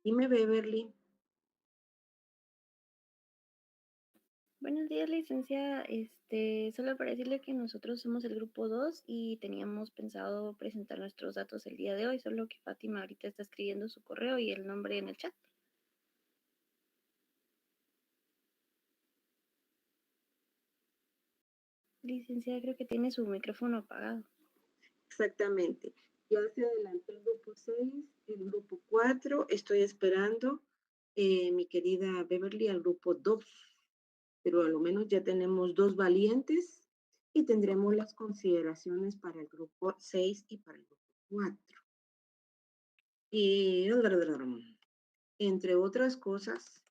Dime, Beverly. Buenos días, licenciada. Solo para decirle que nosotros somos el grupo 2 y teníamos pensado presentar nuestros datos el día de hoy, solo que Fátima ahorita está escribiendo su correo y el nombre en el chat. Licenciada, creo que tiene su micrófono apagado. Exactamente. Ya se adelantó el grupo 6, el grupo 4. Estoy esperando, mi querida Beverly, al grupo 2. Pero a lo menos ya tenemos 2 valientes y tendremos las consideraciones para el grupo 6 y para el grupo 4. Y entre otras cosas,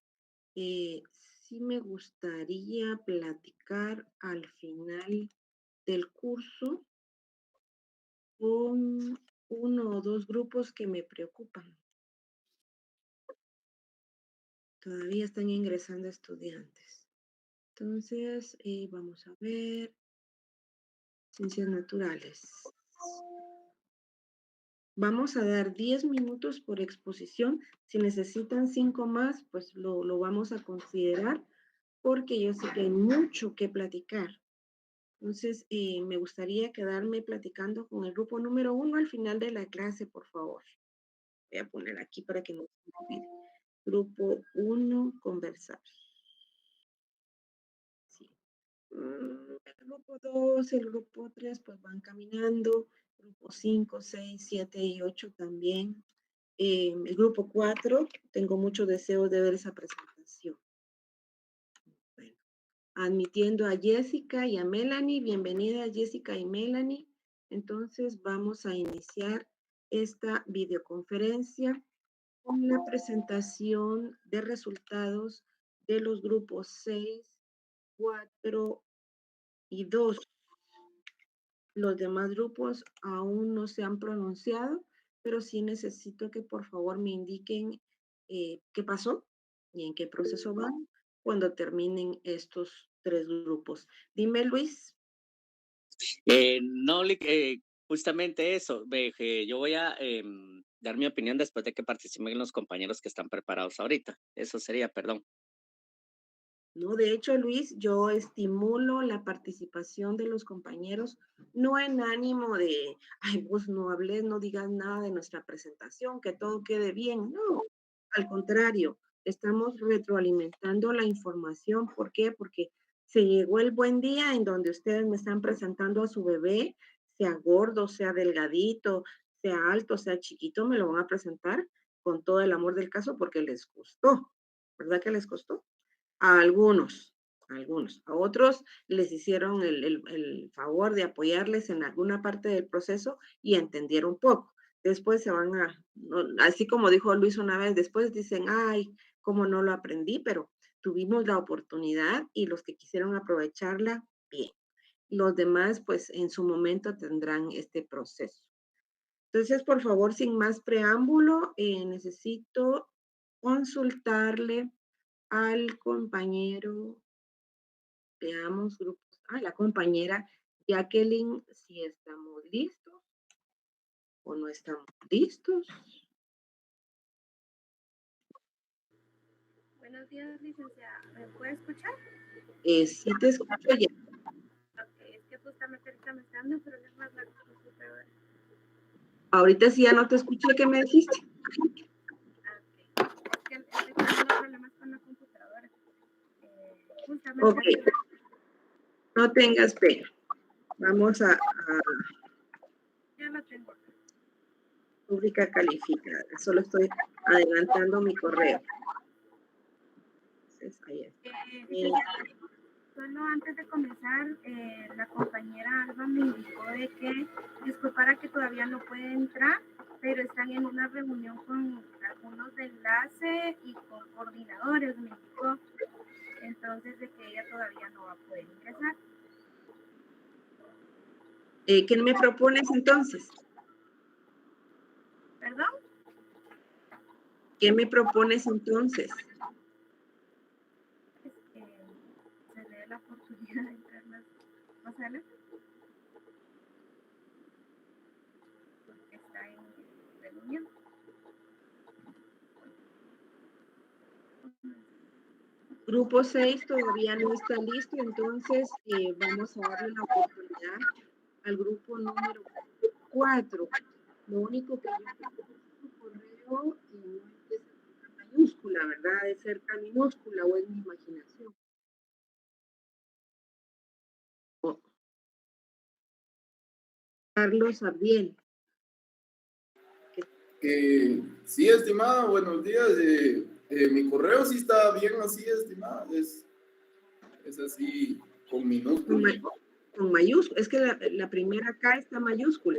sí me gustaría platicar al final del curso con uno o dos grupos que me preocupan. Todavía están ingresando estudiantes. Entonces, vamos a ver. Ciencias naturales. Vamos a dar 10 minutos por exposición. Si necesitan 5 más, pues lo vamos a considerar porque yo sé que hay mucho que platicar. Entonces, me gustaría quedarme platicando con el grupo número 1 al final de la clase, por favor. Voy a poner aquí para que no se me olvide. Grupo 1, conversar. Sí. El grupo 2, el grupo 3, pues van caminando. Grupo 5, 6, 7 y 8 también. El grupo 4, tengo mucho deseo de ver esa presentación. Bueno, admitiendo a Jessica y a Melanie. Bienvenida Jessica y Melanie. Entonces vamos a iniciar esta videoconferencia con la presentación de resultados de los grupos 6, 4 y 2. Los demás grupos aún no se han pronunciado, pero sí necesito que por favor me indiquen qué pasó y en qué proceso van cuando terminen estos 3 grupos. Dime, Luis. No, justamente eso, que yo voy a dar mi opinión después de que participen los compañeros que están preparados ahorita. Eso sería, perdón. No, de hecho, Luis, yo estimulo la participación de los compañeros, no en ánimo de, ay, vos no hables, no digas nada de nuestra presentación, que todo quede bien. No, al contrario, estamos retroalimentando la información. ¿Por qué? Porque se llegó el buen día en donde ustedes me están presentando a su bebé, sea gordo, sea delgadito, sea alto, sea chiquito, me lo van a presentar con todo el amor del caso porque les costó, ¿verdad que les costó? A algunos. A otros les hicieron el favor de apoyarles en alguna parte del proceso y entendieron poco. Después se van a, así como dijo Luis una vez, después dicen, ay, cómo no lo aprendí, pero tuvimos la oportunidad y los que quisieron aprovecharla, bien. Los demás, pues en su momento tendrán este proceso. Entonces, por favor, sin más preámbulo, necesito consultarle al compañero, veamos grupos, la compañera Jacqueline, si estamos listos o no estamos listos. Buenos días, licenciada. ¿Me puede escuchar? Sí te escucho ya. Ok, es que justamente ahorita me está dando problemas la computadora. Ahorita sí ya no te escuché, ¿qué me dijiste? Es que estoy teniendo problemas con la computadora. Justamente Ok, no tengas pena. Vamos a ya la tengo. rúbrica calificada. Solo estoy adelantando mi correo. Entonces, ahí está. Solo antes de comenzar, la compañera Alba me indicó de que, disculpara que todavía no puede entrar, pero están en una reunión con algunos de enlace y con coordinadores, me indicó. Entonces, de que ella todavía no va a poder ingresar. ¿Qué me propones entonces? ¿Perdón? ¿Qué me propones entonces? Se le dé la oportunidad de entrar más adelante. Porque está en reunión. Grupo 6 todavía no está listo, entonces vamos a darle la oportunidad al grupo número 4. Lo único que yo tengo es su correo no empieza con una mayúscula, ¿verdad? Debe ser K minúscula o es mi imaginación. Oh, Carlos Abdiel. Sí, estimada, buenos días. Mi correo sí está bien así, estimada. Es así, con Con, minúsculas. con mayúscula. Es que la primera K está mayúscula.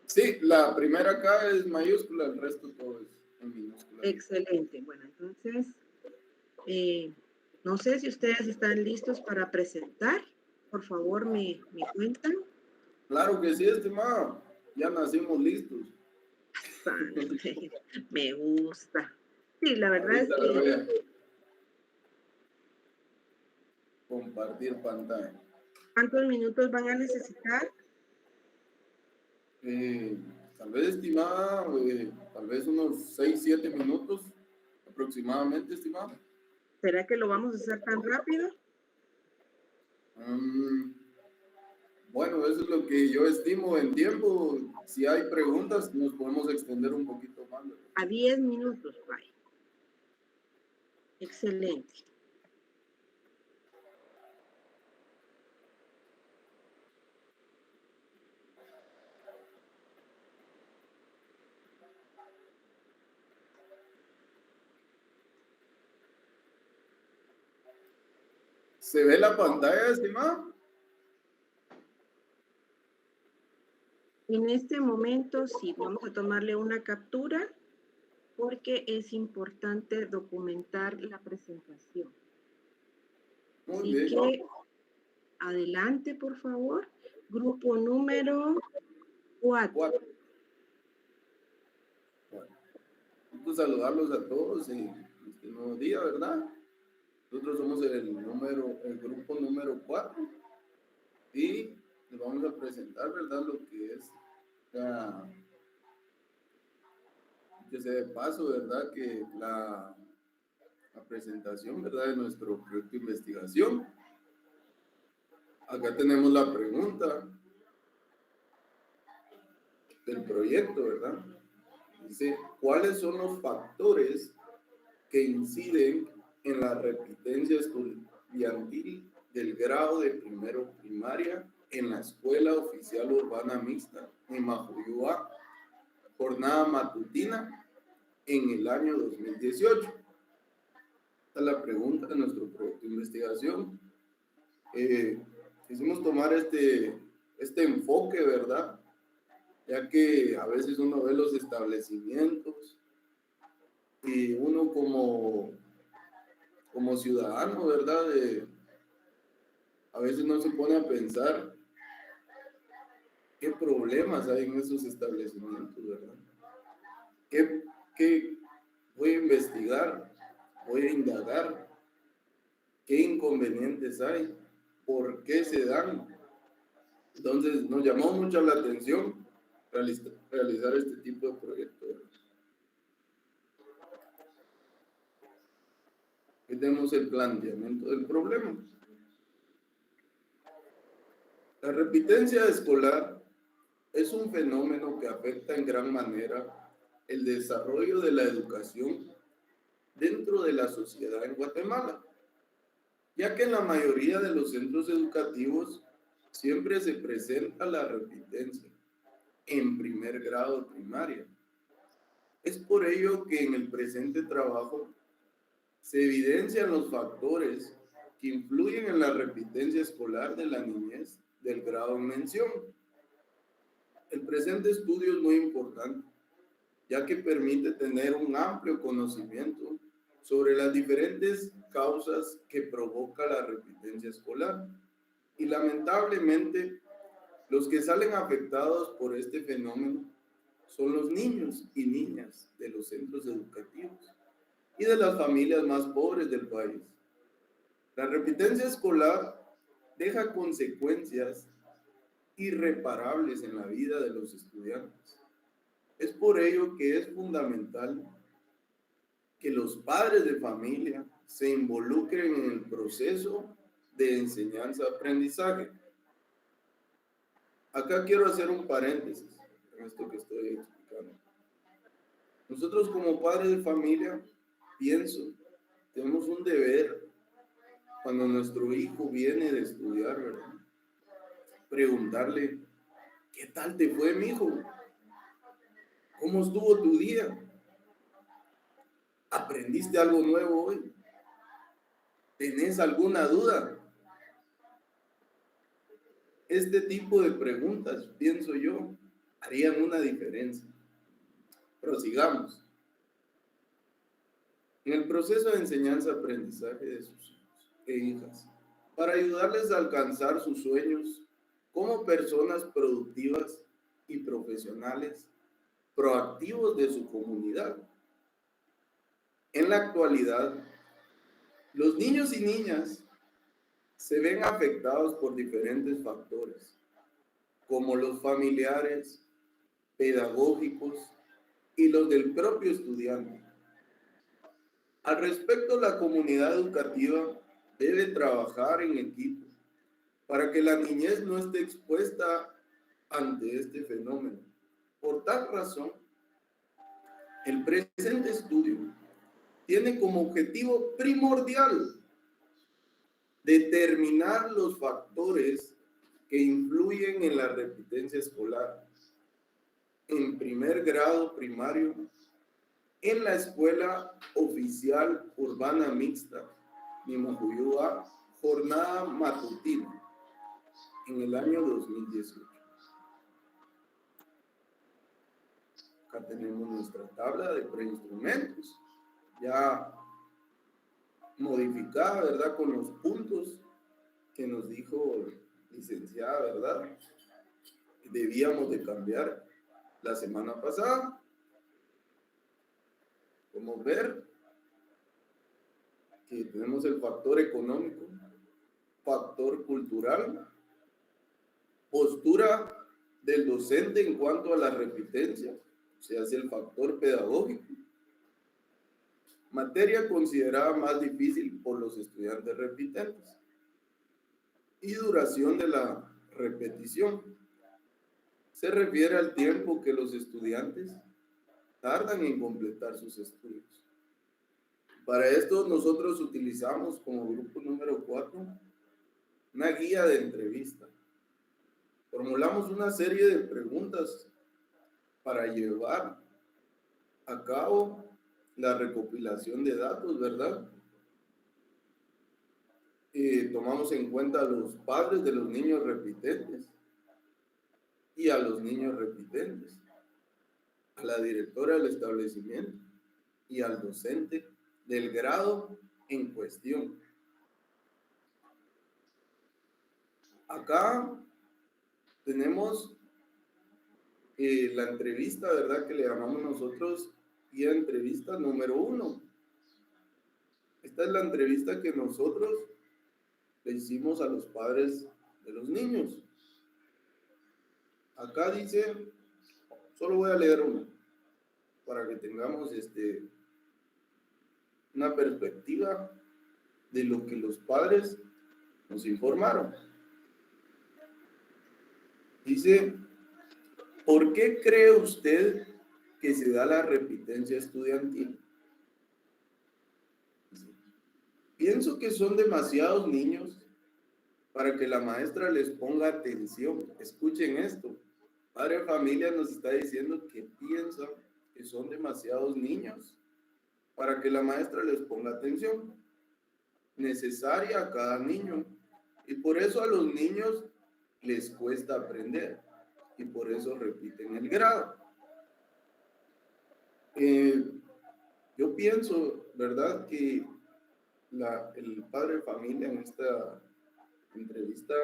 Sí, la primera acá es mayúscula, el resto todo es en minúscula. Excelente. Bueno, entonces, no sé si ustedes están listos para presentar. Por favor, me cuentan. Claro que sí, estimada. Ya nacimos listos. Bastante. Me gusta. Sí, la verdad es Ahorita le voy que a compartir pantalla. ¿cuántos minutos van a necesitar? Tal vez, estimada, tal vez unos 6, 7 minutos aproximadamente, estimada. ¿Será que lo vamos a hacer tan rápido? Bueno, eso es lo que yo estimo en tiempo. Si hay preguntas, nos podemos extender un poquito más. A 10 minutos, vaya. Excelente. ¿Se ve la pantalla, estimado? En este momento sí, vamos a tomarle una captura porque es importante documentar la presentación. Muy Así bien. que adelante, por favor. Grupo número 4. 4. Bueno, gusto saludarlos a todos en este nuevo día, ¿verdad? Nosotros somos el grupo número 4 y les vamos a presentar, ¿verdad? Lo que es que se de paso, ¿verdad? Que la presentación, ¿verdad? De nuestro proyecto de investigación. Acá tenemos la pregunta del proyecto, ¿verdad? Dice, ¿cuáles son los factores que inciden en la repitencia estudiantil del grado de primero primaria en la Escuela Oficial Urbana Mixta en Majuyúa, jornada matutina en el año 2018? Esta es la pregunta de nuestro proyecto de investigación. Quisimos tomar este enfoque, ¿verdad? Ya que a veces uno ve los establecimientos y uno como ciudadano, ¿verdad? A veces no se pone a pensar qué problemas hay en esos establecimientos, ¿verdad? ¿Qué voy a investigar? Voy a indagar. ¿Qué inconvenientes hay? ¿Por qué se dan? Entonces nos llamó mucho la atención realizar este tipo de proyectos. Aquí tenemos el planteamiento del problema. La repitencia escolar es un fenómeno que afecta en gran manera el desarrollo de la educación dentro de la sociedad en Guatemala, ya que en la mayoría de los centros educativos siempre se presenta la repitencia en primer grado primaria. Es por ello que en el presente trabajo se evidencian los factores que influyen en la repitencia escolar de la niñez del grado en mención. El presente estudio es muy importante, ya que permite tener un amplio conocimiento sobre las diferentes causas que provoca la repitencia escolar. Y lamentablemente, los que salen afectados por este fenómeno son los niños y niñas de los centros educativos y de las familias más pobres del país. La repitencia escolar deja consecuencias irreparables en la vida de los estudiantes. Es por ello que es fundamental que los padres de familia se involucren en el proceso de enseñanza-aprendizaje. Acá quiero hacer un paréntesis en esto que estoy explicando. Nosotros como padres de familia, pienso, tenemos un deber cuando nuestro hijo viene de estudiar, ¿verdad? Preguntarle, ¿qué tal te fue, mijo? ¿Cómo estuvo tu día? ¿Aprendiste algo nuevo hoy? ¿Tenés alguna duda? Este tipo de preguntas, pienso yo, harían una diferencia. Prosigamos. En el proceso de enseñanza-aprendizaje de sus hijos e hijas, para ayudarles a alcanzar sus sueños como personas productivas y profesionales, proactivos de su comunidad. En la actualidad, los niños y niñas se ven afectados por diferentes factores, como los familiares, pedagógicos y los del propio estudiante. Al respecto, la comunidad educativa debe trabajar en equipo para que la niñez no esté expuesta ante este fenómeno. Por tal razón, el presente estudio tiene como objetivo primordial determinar los factores que influyen en la repitencia escolar en primer grado primario en la Escuela Oficial Urbana Mixta, Nimocuyúa, jornada matutina, en el año 2018. Acá tenemos nuestra tabla de preinstrumentos, ya modificada, ¿verdad? Con los puntos que nos dijo licenciada, ¿verdad? Debíamos de cambiar la semana pasada. Podemos ver que tenemos el factor económico, factor cultural, postura del docente en cuanto a la repitencia, o sea, es el factor pedagógico, materia considerada más difícil por los estudiantes repitentes y duración de la repetición. Se refiere al tiempo que los estudiantes tardan en completar sus estudios. Para esto nosotros utilizamos como grupo número 4 una guía de entrevista. Formulamos una serie de preguntas para llevar a cabo la recopilación de datos, ¿verdad? Tomamos en cuenta a los padres de los niños repitentes y a los niños repitentes, a la directora del establecimiento y al docente del grado en cuestión. Acá tenemos la entrevista, ¿verdad? Que le llamamos nosotros guía de entrevista número 1. Esta es la entrevista que nosotros le hicimos a los padres de los niños. Acá dice, solo voy a leer una, para que tengamos una perspectiva de lo que los padres nos informaron. Dice, ¿por qué cree usted que se da la repitencia estudiantil? Pienso que son demasiados niños para que la maestra les ponga atención. Escuchen esto. Padre de familia nos está diciendo que piensa que son demasiados niños para que la maestra les ponga atención necesaria a cada niño. Y por eso a los niños les cuesta aprender. Y por eso repiten el grado. Yo pienso, ¿verdad?, que el padre de familia en esta entrevista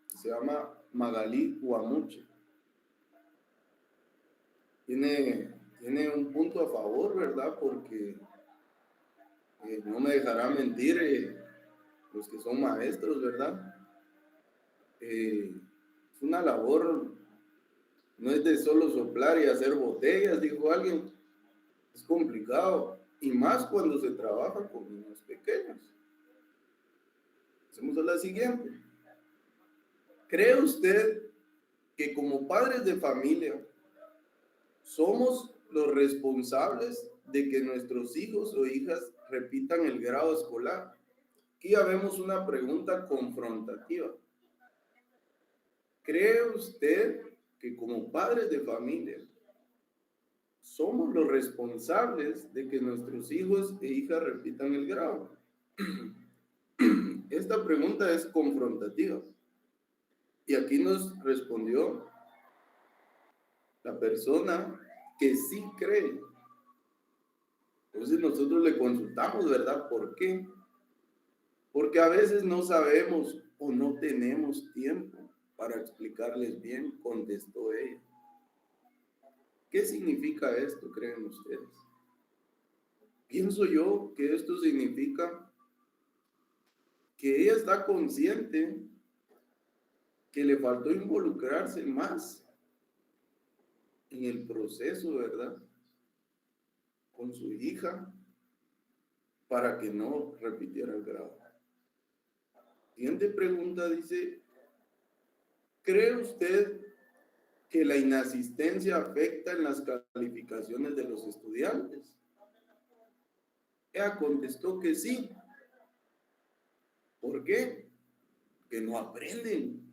se llama Magalí Guamuche. Tiene un punto a favor, ¿verdad? Porque no me dejará mentir los que son maestros, ¿verdad? Es una labor, no es de solo soplar y hacer botellas, dijo alguien. Es complicado. y más cuando se trabaja con niños pequeños. Hacemos la siguiente. ¿Cree usted que como padres de familia somos los responsables de que nuestros hijos o hijas repitan el grado escolar? Aquí ya vemos una pregunta confrontativa. ¿Cree usted que como padres de familia somos los responsables de que nuestros hijos e hijas repitan el grado? Esta pregunta es confrontativa. Y aquí nos respondió la persona que sí cree. Entonces nosotros le consultamos, ¿verdad? ¿Por qué? Porque a veces no sabemos o no tenemos tiempo para explicarles bien, contestó ella. ¿Qué significa esto, creen ustedes? Pienso yo que esto significa que ella está consciente que le faltó involucrarse más en el proceso, ¿verdad? Con su hija para que no repitiera el grado. Siguiente pregunta dice, ¿cree usted que la inasistencia afecta en las calificaciones de los estudiantes? Ella contestó que sí. ¿Por qué? Que no aprenden.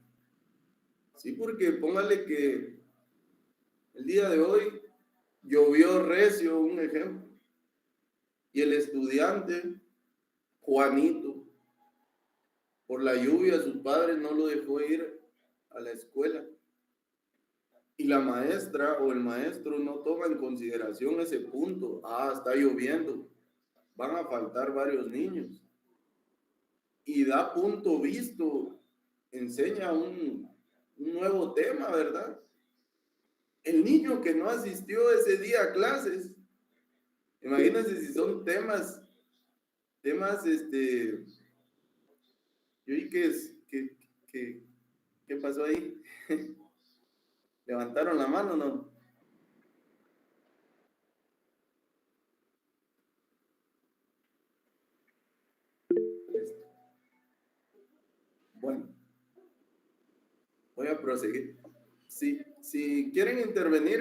Sí, porque póngale que el día de hoy llovió recio, un ejemplo, y el estudiante, Juanito, por la lluvia, sus padres no lo dejó ir a la escuela. Y la maestra o el maestro no toma en consideración ese punto. Ah, está lloviendo, van a faltar varios niños. Y da punto visto, enseña un nuevo tema, ¿verdad? El niño que no asistió ese día a clases, imagínense si son temas, yo vi ¿qué pasó ahí? ¿Levantaron la mano o no? Bueno, voy a proseguir. Si quieren intervenir,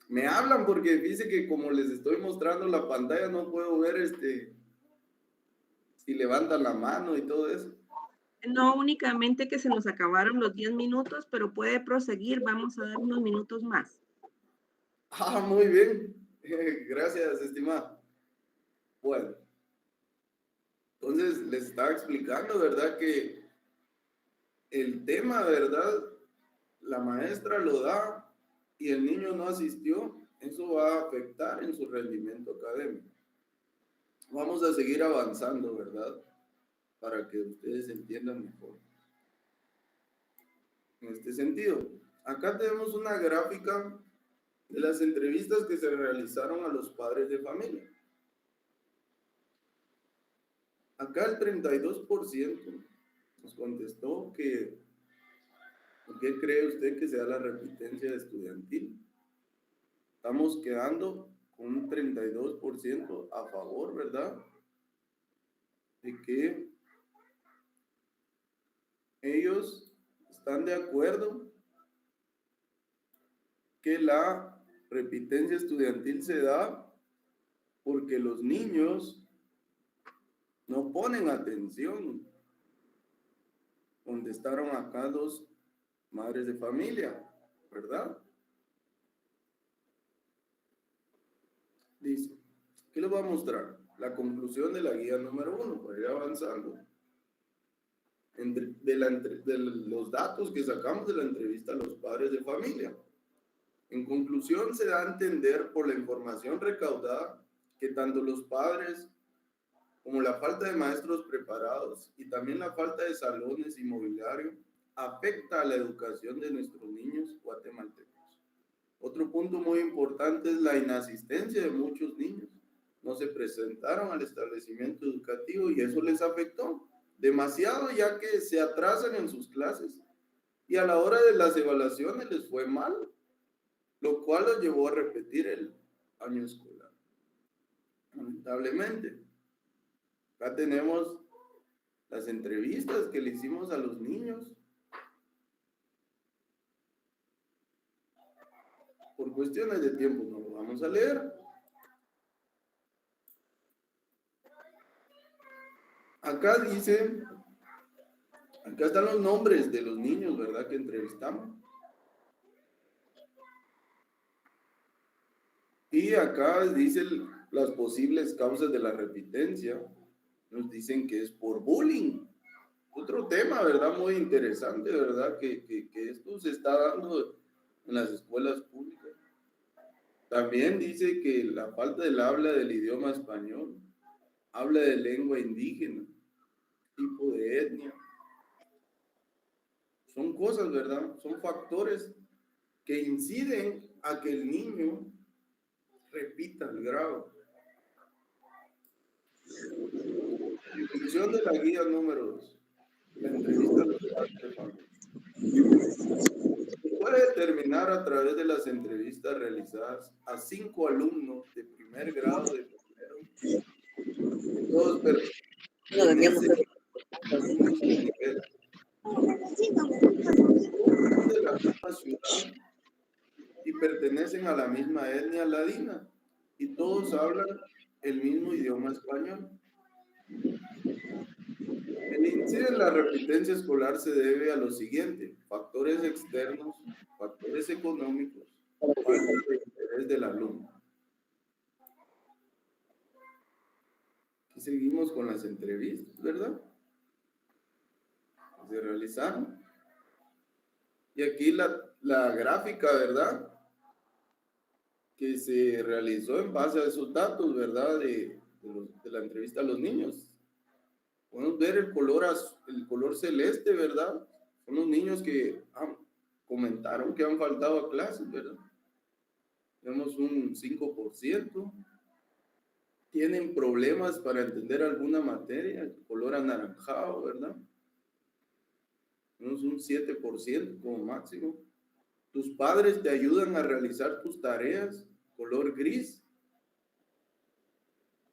me hablan porque dice que como les estoy mostrando la pantalla no puedo ver si levantan la mano y todo eso. No únicamente que se nos acabaron los 10 minutos, pero puede proseguir. Vamos a dar unos minutos más. Ah, muy bien. Gracias, estimada. Bueno, entonces les estaba explicando, ¿verdad? Que el tema, ¿verdad? La maestra lo da y el niño no asistió. Eso va a afectar en su rendimiento académico. Vamos a seguir avanzando, ¿verdad? Para que ustedes entiendan mejor. En este sentido, acá tenemos una gráfica de las entrevistas que se realizaron a los padres de familia. Acá el 32% nos contestó que ¿por qué cree usted que sea la repitencia estudiantil? Estamos quedando con un 32% a favor, ¿verdad? De que ellos están de acuerdo que la repitencia estudiantil se da porque los niños no ponen atención. Contestaron acá dos madres de familia, ¿verdad? Dice, ¿qué les voy a mostrar? La conclusión de la guía número 1, para ir avanzando. De los datos que sacamos de la entrevista a los padres de familia. En conclusión, se da a entender por la información recaudada que tanto los padres como la falta de maestros preparados y también la falta de salones y mobiliario afecta a la educación de nuestros niños guatemaltecos. Otro punto muy importante es la inasistencia de muchos niños. No se presentaron al establecimiento educativo y eso les afectó demasiado, ya que se atrasan en sus clases y a la hora de las evaluaciones les fue mal, lo cual los llevó a repetir el año escolar. lamentablemente. Acá tenemos las entrevistas que le hicimos a los niños. Por cuestiones de tiempo no lo vamos a leer. Acá dice, acá están los nombres de los niños, ¿verdad? Que entrevistamos. Y acá dice las posibles causas de la repitencia. Nos dicen que es por bullying. Otro tema, ¿verdad? Muy interesante, ¿verdad? Que esto se está dando en las escuelas públicas. También dice que la falta del habla del idioma español, habla de lengua indígena, tipo de etnia. Son cosas, ¿verdad? Son factores que inciden a que el niño repita el grado. Definición de la guía número 2. La entrevista a los padres de familia. Se puede determinar a través de las entrevistas realizadas a 5 alumnos de primer grado de primero. Todos pertenecen al mismo nivel. Son de la misma ciudad y pertenecen a la misma etnia ladina y todos hablan el mismo idioma español. El índice en la repitencia escolar se debe a lo siguiente: factores externos, factores económicos, falta de interés del alumno. Aquí seguimos con las entrevistas, ¿verdad? Se realizaron. Y aquí la gráfica, ¿verdad? Que se realizó en base a esos datos, ¿verdad? De la entrevista a los niños. Podemos ver el color celeste, ¿verdad? Son los niños que comentaron que han faltado a clases, ¿verdad? Tenemos un 5%. Tienen problemas para entender alguna materia, el color anaranjado, ¿verdad? Tenemos un 7% como máximo. Tus padres te ayudan a realizar tus tareas, color gris.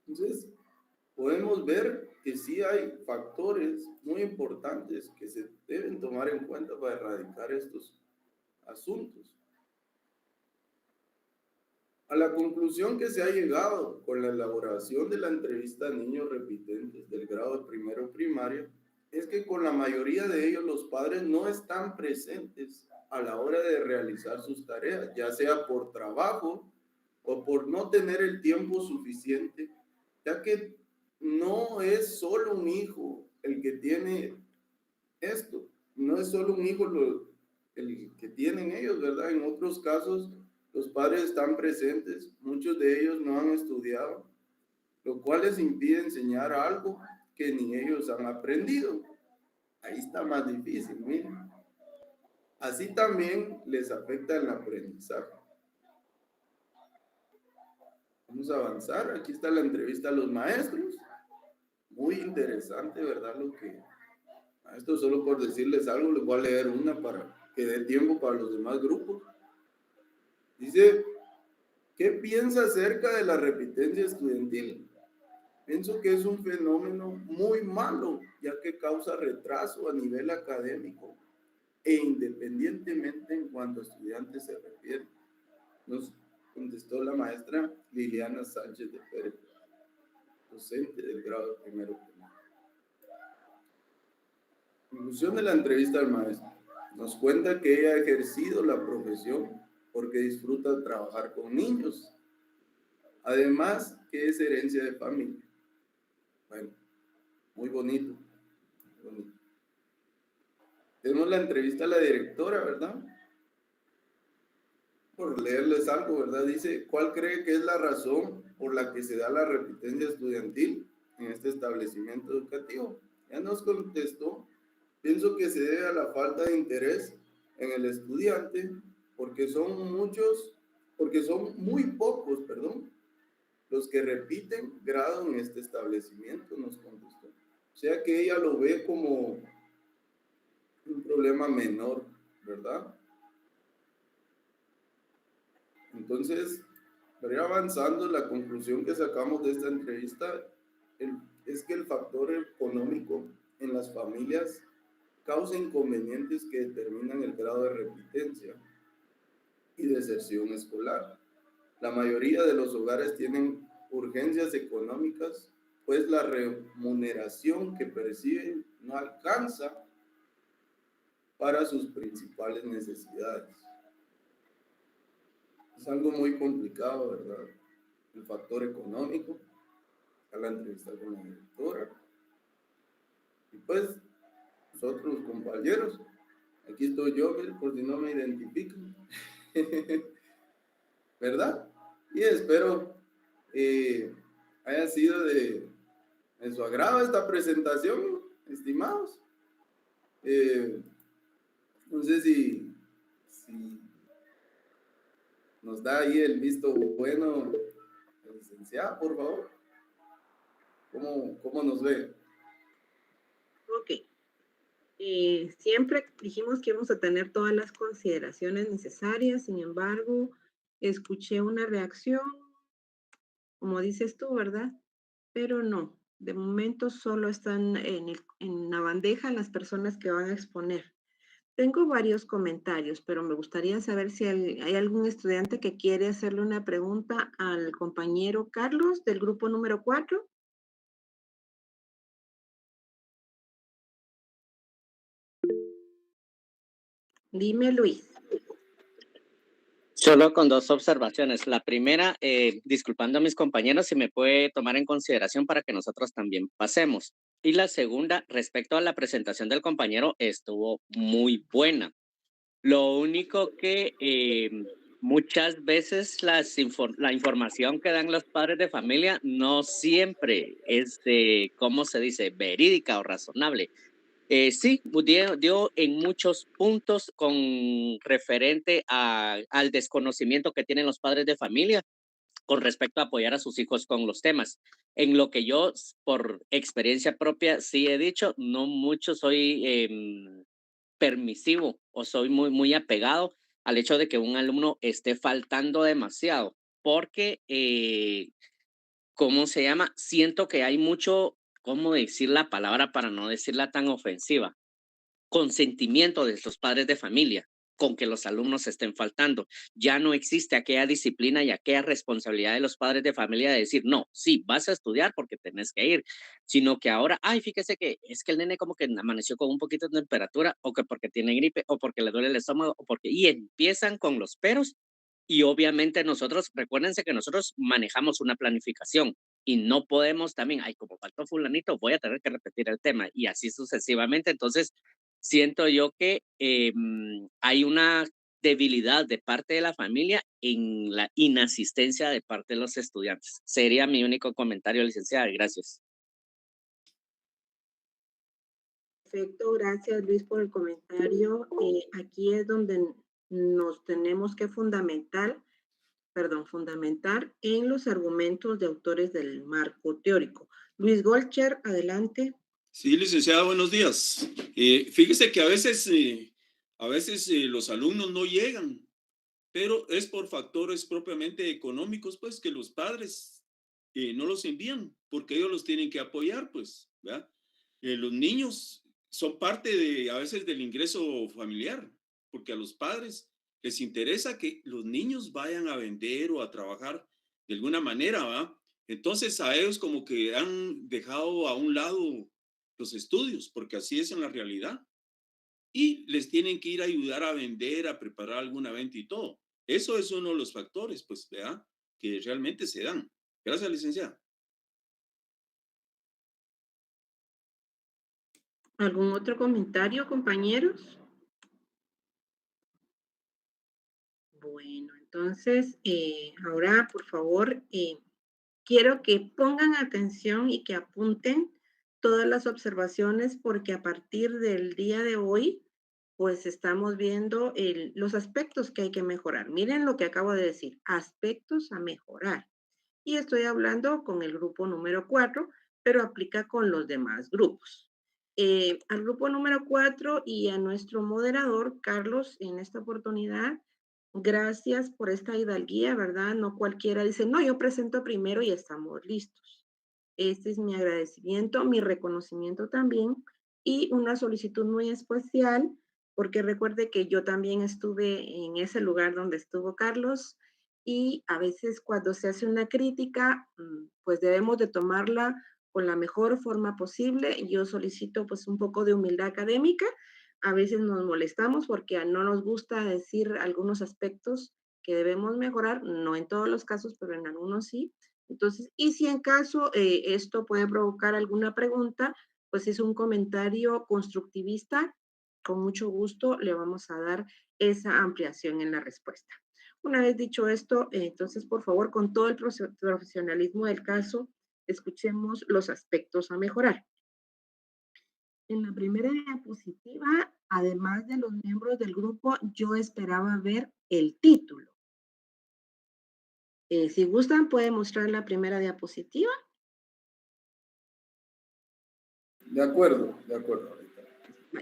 Entonces, podemos ver que sí hay factores muy importantes que se deben tomar en cuenta para erradicar estos asuntos. A la conclusión que se ha llegado con la elaboración de la entrevista a niños repitentes del grado de primero primaria es que con la mayoría de ellos los padres no están presentes a la hora de realizar sus tareas, ya sea por trabajo o por no tener el tiempo suficiente, ya que no es solo un hijo el que tiene esto, no es solo un hijo el que tienen ellos, ¿verdad? En otros casos, los padres están presentes, muchos de ellos no han estudiado, lo cual les impide enseñar algo que ni ellos han aprendido. Ahí está más difícil, miren. Así también les afecta el aprendizaje. Vamos a avanzar. Aquí está la entrevista a los maestros. Muy interesante, ¿verdad? Esto solo por decirles algo, les voy a leer una para que dé tiempo para los demás grupos. Dice, ¿qué piensa acerca de la repitencia estudiantil? Pienso que es un fenómeno muy malo, ya que causa retraso a nivel académico e independientemente en cuanto a estudiantes se refiere. Nos contestó la maestra Liliana Sánchez de Pérez, docente del grado de primero primario. Conclusión de la entrevista al maestro. Nos cuenta que ella ha ejercido la profesión porque disfruta trabajar con niños. Además, que es herencia de familia. Bueno, muy bonito. Muy bonito. Tenemos la entrevista a la directora, ¿verdad? Por leerles algo, ¿verdad? Dice, ¿cuál cree que es la razón por la que se da la repitencia estudiantil en este establecimiento educativo? Ya nos contestó, pienso que se debe a la falta de interés en el estudiante, porque son muy pocos, los que repiten grado en este establecimiento, nos contestó. O sea que ella lo ve como un problema menor, ¿verdad? Entonces, Para ir avanzando, la conclusión que sacamos de esta entrevista es que el factor económico en las familias causa inconvenientes que determinan el grado de repitencia y deserción escolar. La mayoría de los hogares tienen urgencias económicas, pues la remuneración que perciben no alcanza para sus principales necesidades. Es algo muy complicado, ¿verdad? El factor económico, a la entrevista con la directora. Y pues, nosotros, compañeros, aquí estoy yo, por si no me identifican, ¿verdad? Y espero haya sido de su agrado esta presentación, estimados. No sé si nos da ahí el visto bueno, licenciada, por favor. ¿Cómo nos ve? Ok. Siempre dijimos que íbamos a tener todas las consideraciones necesarias, sin embargo, escuché una reacción, como dices tú, ¿verdad? Pero no, de momento solo están en la bandeja las personas que van a exponer. Tengo varios comentarios, pero me gustaría saber si hay algún estudiante que quiere hacerle una pregunta al compañero Carlos del grupo número 4. Dime, Luis. Solo con dos observaciones. La primera, disculpando a mis compañeros, si me puede tomar en consideración para que nosotros también pasemos. Y la segunda, respecto a la presentación del compañero, estuvo muy buena. Lo único que muchas veces la información que dan los padres de familia no siempre es de, ¿cómo se dice?, verídica o razonable. Sí, dio en muchos puntos con referente al desconocimiento que tienen los padres de familia con respecto a apoyar a sus hijos con los temas. En lo que yo, por experiencia propia, sí he dicho, no mucho soy permisivo o soy muy apegado al hecho de que un alumno esté faltando demasiado, porque ¿cómo se llama? Siento que hay mucho, ¿cómo decir la palabra para no decirla tan ofensiva? Consentimiento de los padres de familia con que los alumnos estén faltando. Ya no existe aquella disciplina y aquella responsabilidad de los padres de familia de decir, no, sí, vas a estudiar porque tenés que ir, sino que ahora, ay, fíjese que es que el nene como que amaneció con un poquito de temperatura o que porque tiene gripe o porque le duele el estómago o porque, y empiezan con los peros y obviamente nosotros, recuérdense que nosotros manejamos una planificación y no podemos también, ay, como faltó fulanito, voy a tener que repetir el tema y así sucesivamente. Entonces, siento yo que hay una debilidad de parte de la familia en la inasistencia de parte de los estudiantes. Sería mi único comentario, licenciada. Gracias. Perfecto, gracias Luis por el comentario. Aquí es donde nos tenemos que fundamentar en los argumentos de autores del marco teórico. Luis Golcher, adelante. Sí, licenciada, buenos días. Fíjese que a veces los alumnos no llegan, pero es por factores propiamente económicos, pues, que los padres no los envían, porque ellos los tienen que apoyar, pues, ¿verdad? Los niños son parte a veces del ingreso familiar, porque a los padres les interesa que los niños vayan a vender o a trabajar de alguna manera, ¿va? Entonces a ellos como que han dejado a un lado los estudios, porque así es en la realidad, y les tienen que ir a ayudar a vender, a preparar alguna venta y todo. Eso es uno de los factores, pues, ¿verdad? Que realmente se dan. Gracias, licenciada. ¿Algún otro comentario, compañeros? Bueno, entonces, ahora, por favor, quiero que pongan atención y que apunten todas las observaciones porque a partir del día de hoy, pues estamos viendo los aspectos que hay que mejorar. Miren lo que acabo de decir, aspectos a mejorar. Y estoy hablando con el grupo número 4, pero aplica con los demás grupos. Al grupo número 4 y a nuestro moderador, Carlos, en esta oportunidad, Gracias por esta hidalguía, ¿verdad? No cualquiera dice, no, yo presento primero y estamos listos. Este es mi agradecimiento, mi reconocimiento también y una solicitud muy especial, porque recuerde que yo también estuve en ese lugar donde estuvo Carlos y a veces cuando se hace una crítica, pues debemos de tomarla con la mejor forma posible. Yo solicito pues un poco de humildad académica. A veces nos molestamos porque no nos gusta decir algunos aspectos que debemos mejorar, no en todos los casos, pero en algunos sí. Entonces, y si en caso esto puede provocar alguna pregunta, pues es un comentario constructivista, con mucho gusto le vamos a dar esa ampliación en la respuesta. Una vez dicho esto, entonces, por favor, con todo el profesionalismo del caso, escuchemos los aspectos a mejorar. En la primera diapositiva, además de los miembros del grupo, yo esperaba ver el título. Si gustan, puede mostrar la primera diapositiva. De acuerdo, de acuerdo.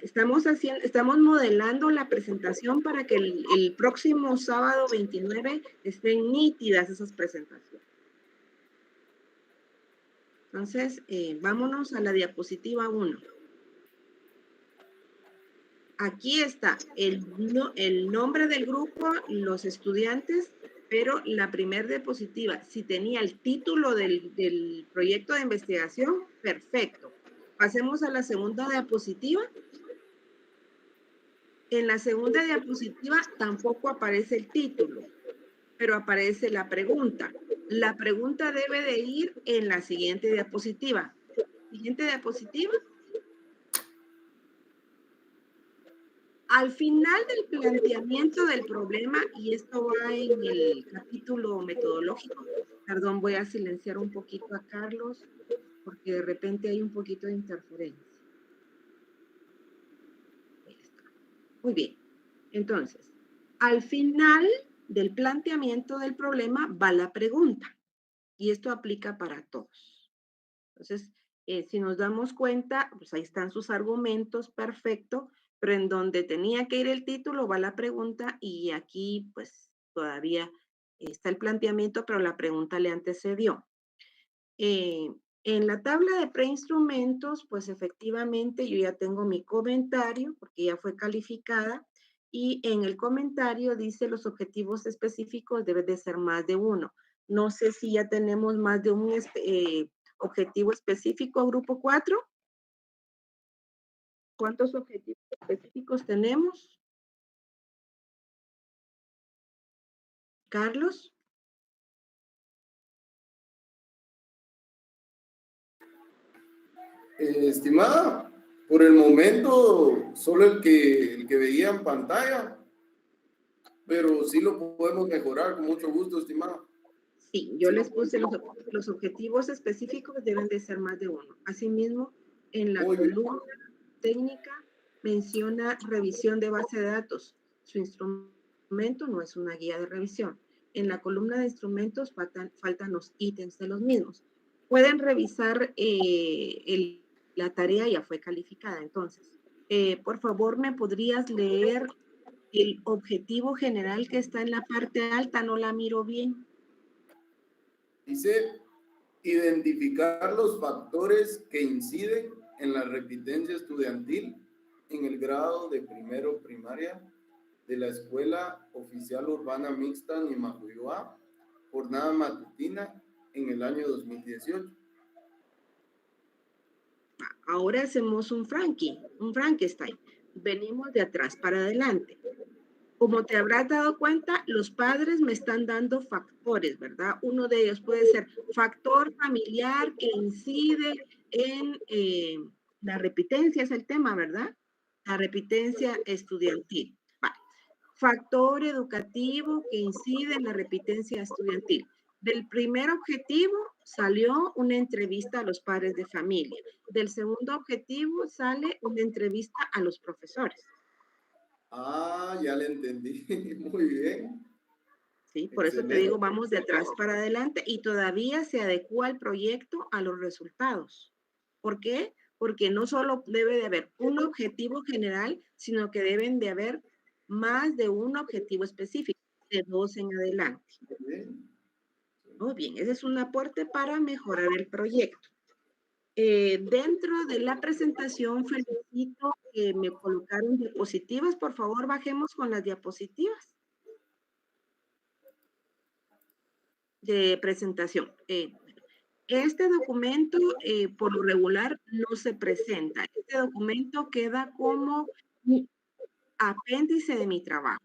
Estamos modelando la presentación para que el próximo sábado 29 estén nítidas esas presentaciones. Entonces, vámonos a la diapositiva 1. Aquí está el nombre del grupo, los estudiantes, pero la primera diapositiva, si tenía el título del proyecto de investigación, perfecto. Pasemos a la segunda diapositiva. En la segunda diapositiva tampoco aparece el título, pero aparece la pregunta. La pregunta debe de ir en la siguiente diapositiva. Siguiente diapositiva. Al final del planteamiento del problema, y esto va en el capítulo metodológico, perdón, voy a silenciar un poquito a Carlos, porque de repente hay un poquito de interferencia. Ahí está. Muy bien. Entonces, al final del planteamiento del problema va la pregunta, y esto aplica para todos. Entonces, si nos damos cuenta, pues ahí están sus argumentos, perfecto, pero en donde tenía que ir el título va la pregunta y aquí pues todavía está el planteamiento, pero la pregunta le antecedió. En la tabla de preinstrumentos, pues efectivamente yo ya tengo mi comentario porque ya fue calificada y en el comentario dice los objetivos específicos deben de ser más de uno. No sé si ya tenemos más de un objetivo específico, grupo 4. ¿Cuántos objetivos específicos tenemos? Carlos. Estimada, por el momento solo el que veía en pantalla, pero sí lo podemos mejorar con mucho gusto, estimada. Sí, yo les puse los objetivos específicos deben de ser más de uno. Asimismo, en la columna técnica menciona revisión de base de datos. Su instrumento no es una guía de revisión. En la columna de instrumentos faltan los ítems de los mismos. Pueden revisar la tarea, ya fue calificada. Entonces, por favor, ¿me podrías leer el objetivo general que está en la parte alta? No la miro bien. Dice, identificar los factores que inciden en la repitencia estudiantil en el grado de primero primaria de la Escuela Oficial Urbana Mixta Nimajuyoa, jornada matutina en el año 2018. Ahora hacemos un Frankenstein. Venimos de atrás para adelante. Como te habrás dado cuenta, los padres me están dando factores, ¿verdad? Uno de ellos puede ser factor familiar que incide en la repitencia, es el tema, ¿verdad? La repitencia estudiantil. Vale. Factor educativo que incide en la repitencia estudiantil. Del primer objetivo salió una entrevista a los padres de familia. Del segundo objetivo sale una entrevista a los profesores. Ah, ya le entendí. Muy bien. Sí, por eso te digo, vamos de atrás para adelante y todavía se adecua el proyecto a los resultados. ¿Por qué? Porque no solo debe de haber un objetivo general, sino que deben de haber más de un objetivo específico. de 2 en adelante. Bien. Muy bien, ese es un aporte para mejorar el proyecto. Dentro de la presentación felicito que me colocaron diapositivas. Por favor, bajemos con las diapositivas de presentación. Este documento, por lo regular, no se presenta. Este documento queda como un apéndice de mi trabajo.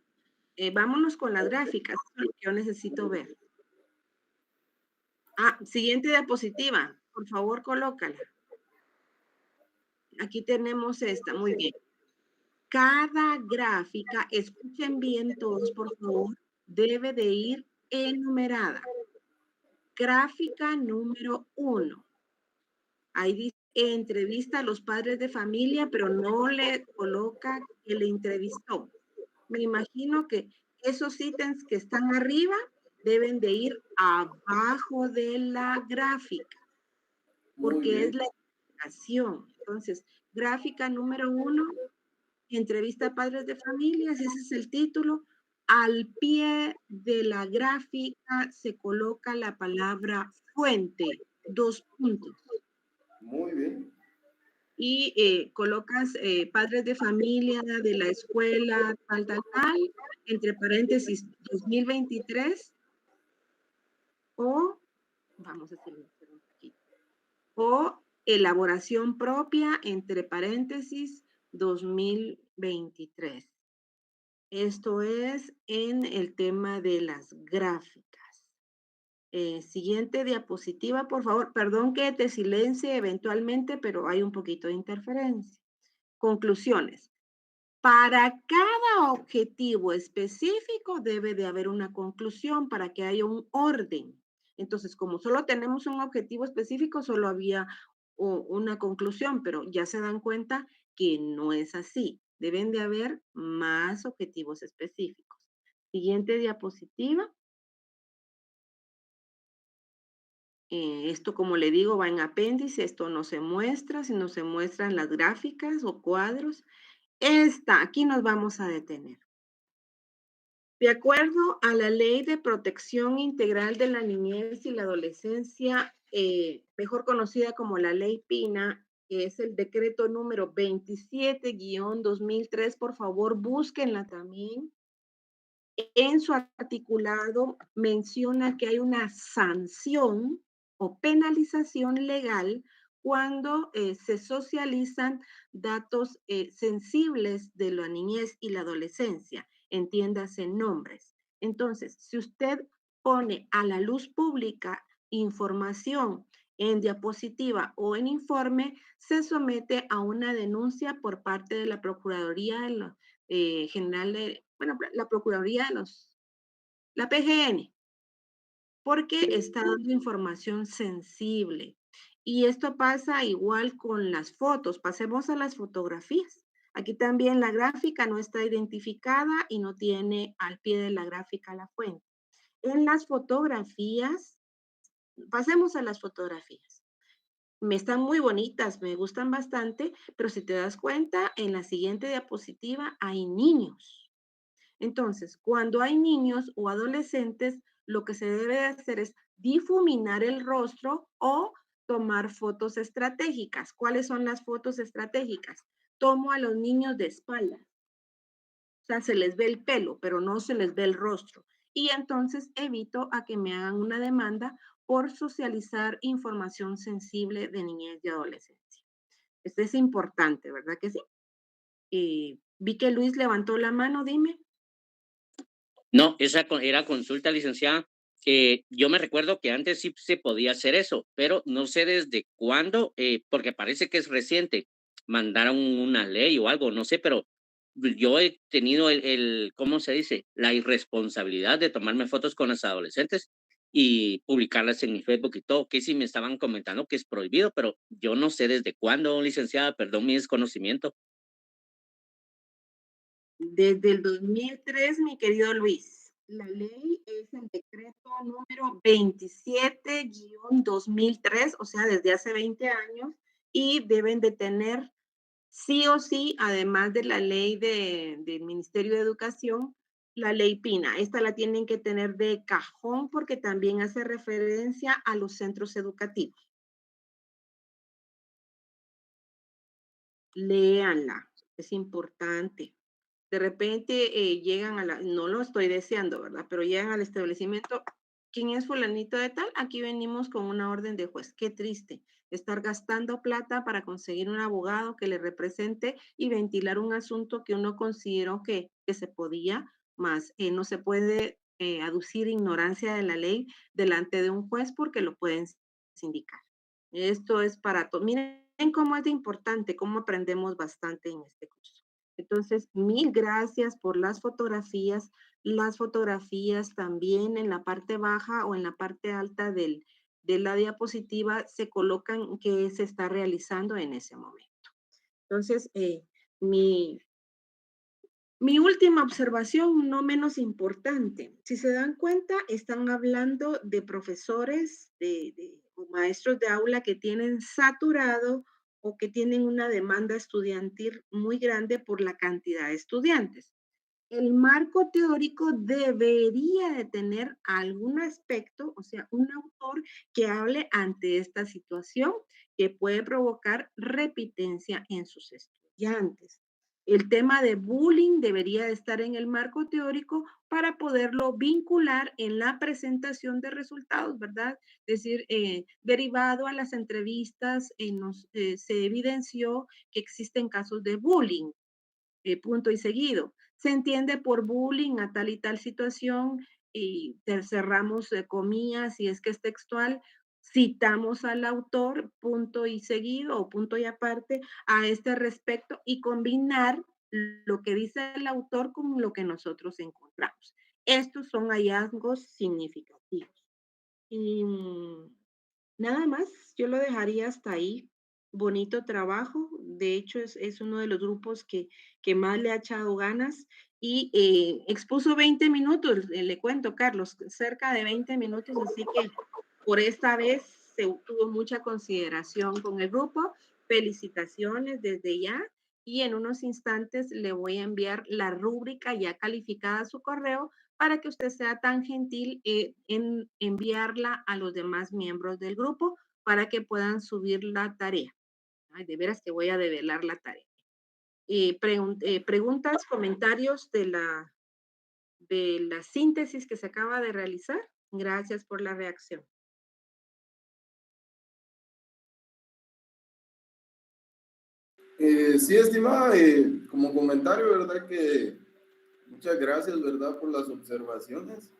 Vámonos con las gráficas, eso es lo que yo necesito ver. Siguiente diapositiva, por favor, colócala. Aquí tenemos esta, muy bien. Cada gráfica, escuchen bien todos, por favor, debe de ir enumerada. Gráfica número 1. Ahí dice entrevista a los padres de familia, pero no le coloca que le entrevistó. Me imagino que esos ítems que están arriba deben de ir abajo de la gráfica, Muy porque es bien. la explicación. Entonces, gráfica número 1, entrevista a padres de familias, ese es el título. Al pie de la gráfica se coloca la palabra fuente, 2 puntos. Muy bien. Y colocas padres de familia de la escuela, tal, entre paréntesis 2023, o, vamos a silenciar un poquito, o elaboración propia, entre paréntesis 2023. Esto es en el tema de las gráficas. Siguiente diapositiva, por favor. Perdón que te silencie eventualmente, pero hay un poquito de interferencia. Conclusiones. Para cada objetivo específico debe de haber una conclusión para que haya un orden. Entonces, como solo tenemos un objetivo específico, solo había una conclusión, pero ya se dan cuenta que no es así. Deben de haber más objetivos específicos. Siguiente diapositiva. Esto, como le digo, va en apéndice, esto no se muestra, sino se muestran las gráficas o cuadros. Aquí nos vamos a detener. De acuerdo a la Ley de Protección Integral de la Niñez y la Adolescencia, mejor conocida como la Ley PINA, que es el decreto número 27-2003, por favor, búsquenla también. En su articulado menciona que hay una sanción o penalización legal cuando se socializan datos sensibles de la niñez y la adolescencia, entiéndase nombres. Entonces, si usted pone a la luz pública información en diapositiva o en informe, se somete a una denuncia por parte de la Procuraduría General de, bueno, la Procuraduría de la PGN, porque está dando información sensible. Y esto pasa igual con las fotos. Pasemos a las fotografías. Aquí también la gráfica no está identificada y no tiene al pie de la gráfica la fuente. En las fotografías, pasemos a las fotografías. Me están muy bonitas, me gustan bastante, pero si te das cuenta, en la siguiente diapositiva hay niños. Entonces, cuando hay niños o adolescentes, lo que se debe de hacer es difuminar el rostro o tomar fotos estratégicas. ¿Cuáles son las fotos estratégicas? Tomo a los niños de espalda. O sea, se les ve el pelo, pero no se les ve el rostro. Y entonces evito a que me hagan una demanda por socializar información sensible de niñez y adolescencia. Esto es importante, ¿verdad que sí? Vi que Luis levantó la mano, dime. No, esa era consulta, licenciada. Yo me recuerdo que antes sí se podía hacer eso, pero no sé desde cuándo, porque parece que es reciente, mandaron una ley o algo, no sé, pero yo he tenido ¿cómo se dice? La irresponsabilidad de tomarme fotos con las adolescentes y publicarlas en mi Facebook y todo, que sí me estaban comentando que es prohibido, pero yo no sé desde cuándo, licenciada, perdón mi desconocimiento. Desde el 2003, mi querido Luis. La ley es el decreto número 27-2003, o sea, desde hace 20 años, y deben de tener sí o sí, además de la ley del Ministerio de Educación, la ley Pina. Esta la tienen que tener de cajón porque también hace referencia a los centros educativos. Léanla, es importante. De repente llegan a la, no lo estoy deseando, ¿verdad? Pero llegan al establecimiento, ¿quién es fulanito de tal? Aquí venimos con una orden de juez. Qué triste estar gastando plata para conseguir un abogado que le represente y ventilar un asunto que uno consideró que se podía, más no se puede aducir ignorancia de la ley delante de un juez porque lo pueden sindicar. Esto es para todos. Miren cómo es de importante, cómo aprendemos bastante en este curso. Entonces, mil gracias por las fotografías. Las fotografías también en la parte baja o en la parte alta de la diapositiva se colocan qué se está realizando en ese momento. Entonces, mi, mi última observación, no menos importante, si se dan cuenta, están hablando de profesores, o maestros de aula que tienen saturado o que tienen una demanda estudiantil muy grande por la cantidad de estudiantes. El marco teórico debería de tener algún aspecto, o sea, un autor que hable ante esta situación que puede provocar repitencia en sus estudiantes. El tema de bullying debería de estar en el marco teórico para poderlo vincular en la presentación de resultados, ¿verdad? Es decir, derivado a las entrevistas, se evidenció que existen casos de bullying, punto y seguido. Se entiende por bullying a tal y tal situación y cerramos comillas si es que es textual, citamos al autor, punto y seguido o punto y aparte a este respecto y combinar lo que dice el autor con lo que nosotros encontramos. Estos son hallazgos significativos. Y nada más, yo lo dejaría hasta ahí. Bonito trabajo. De hecho, es uno de los grupos que más le ha echado ganas y expuso 20 minutos, le cuento, Carlos, cerca de 20 minutos, así que por esta vez se tuvo mucha consideración con el grupo. Felicitaciones desde ya y en unos instantes le voy a enviar la rúbrica ya calificada a su correo para que usted sea tan gentil en enviarla a los demás miembros del grupo para que puedan subir la tarea. Ay, de veras que voy a develar la tarea. Preguntas, comentarios de la síntesis que se acaba de realizar. Gracias por la reacción. Sí, estimada, como comentario, ¿verdad? Que muchas gracias, ¿verdad? Por las observaciones,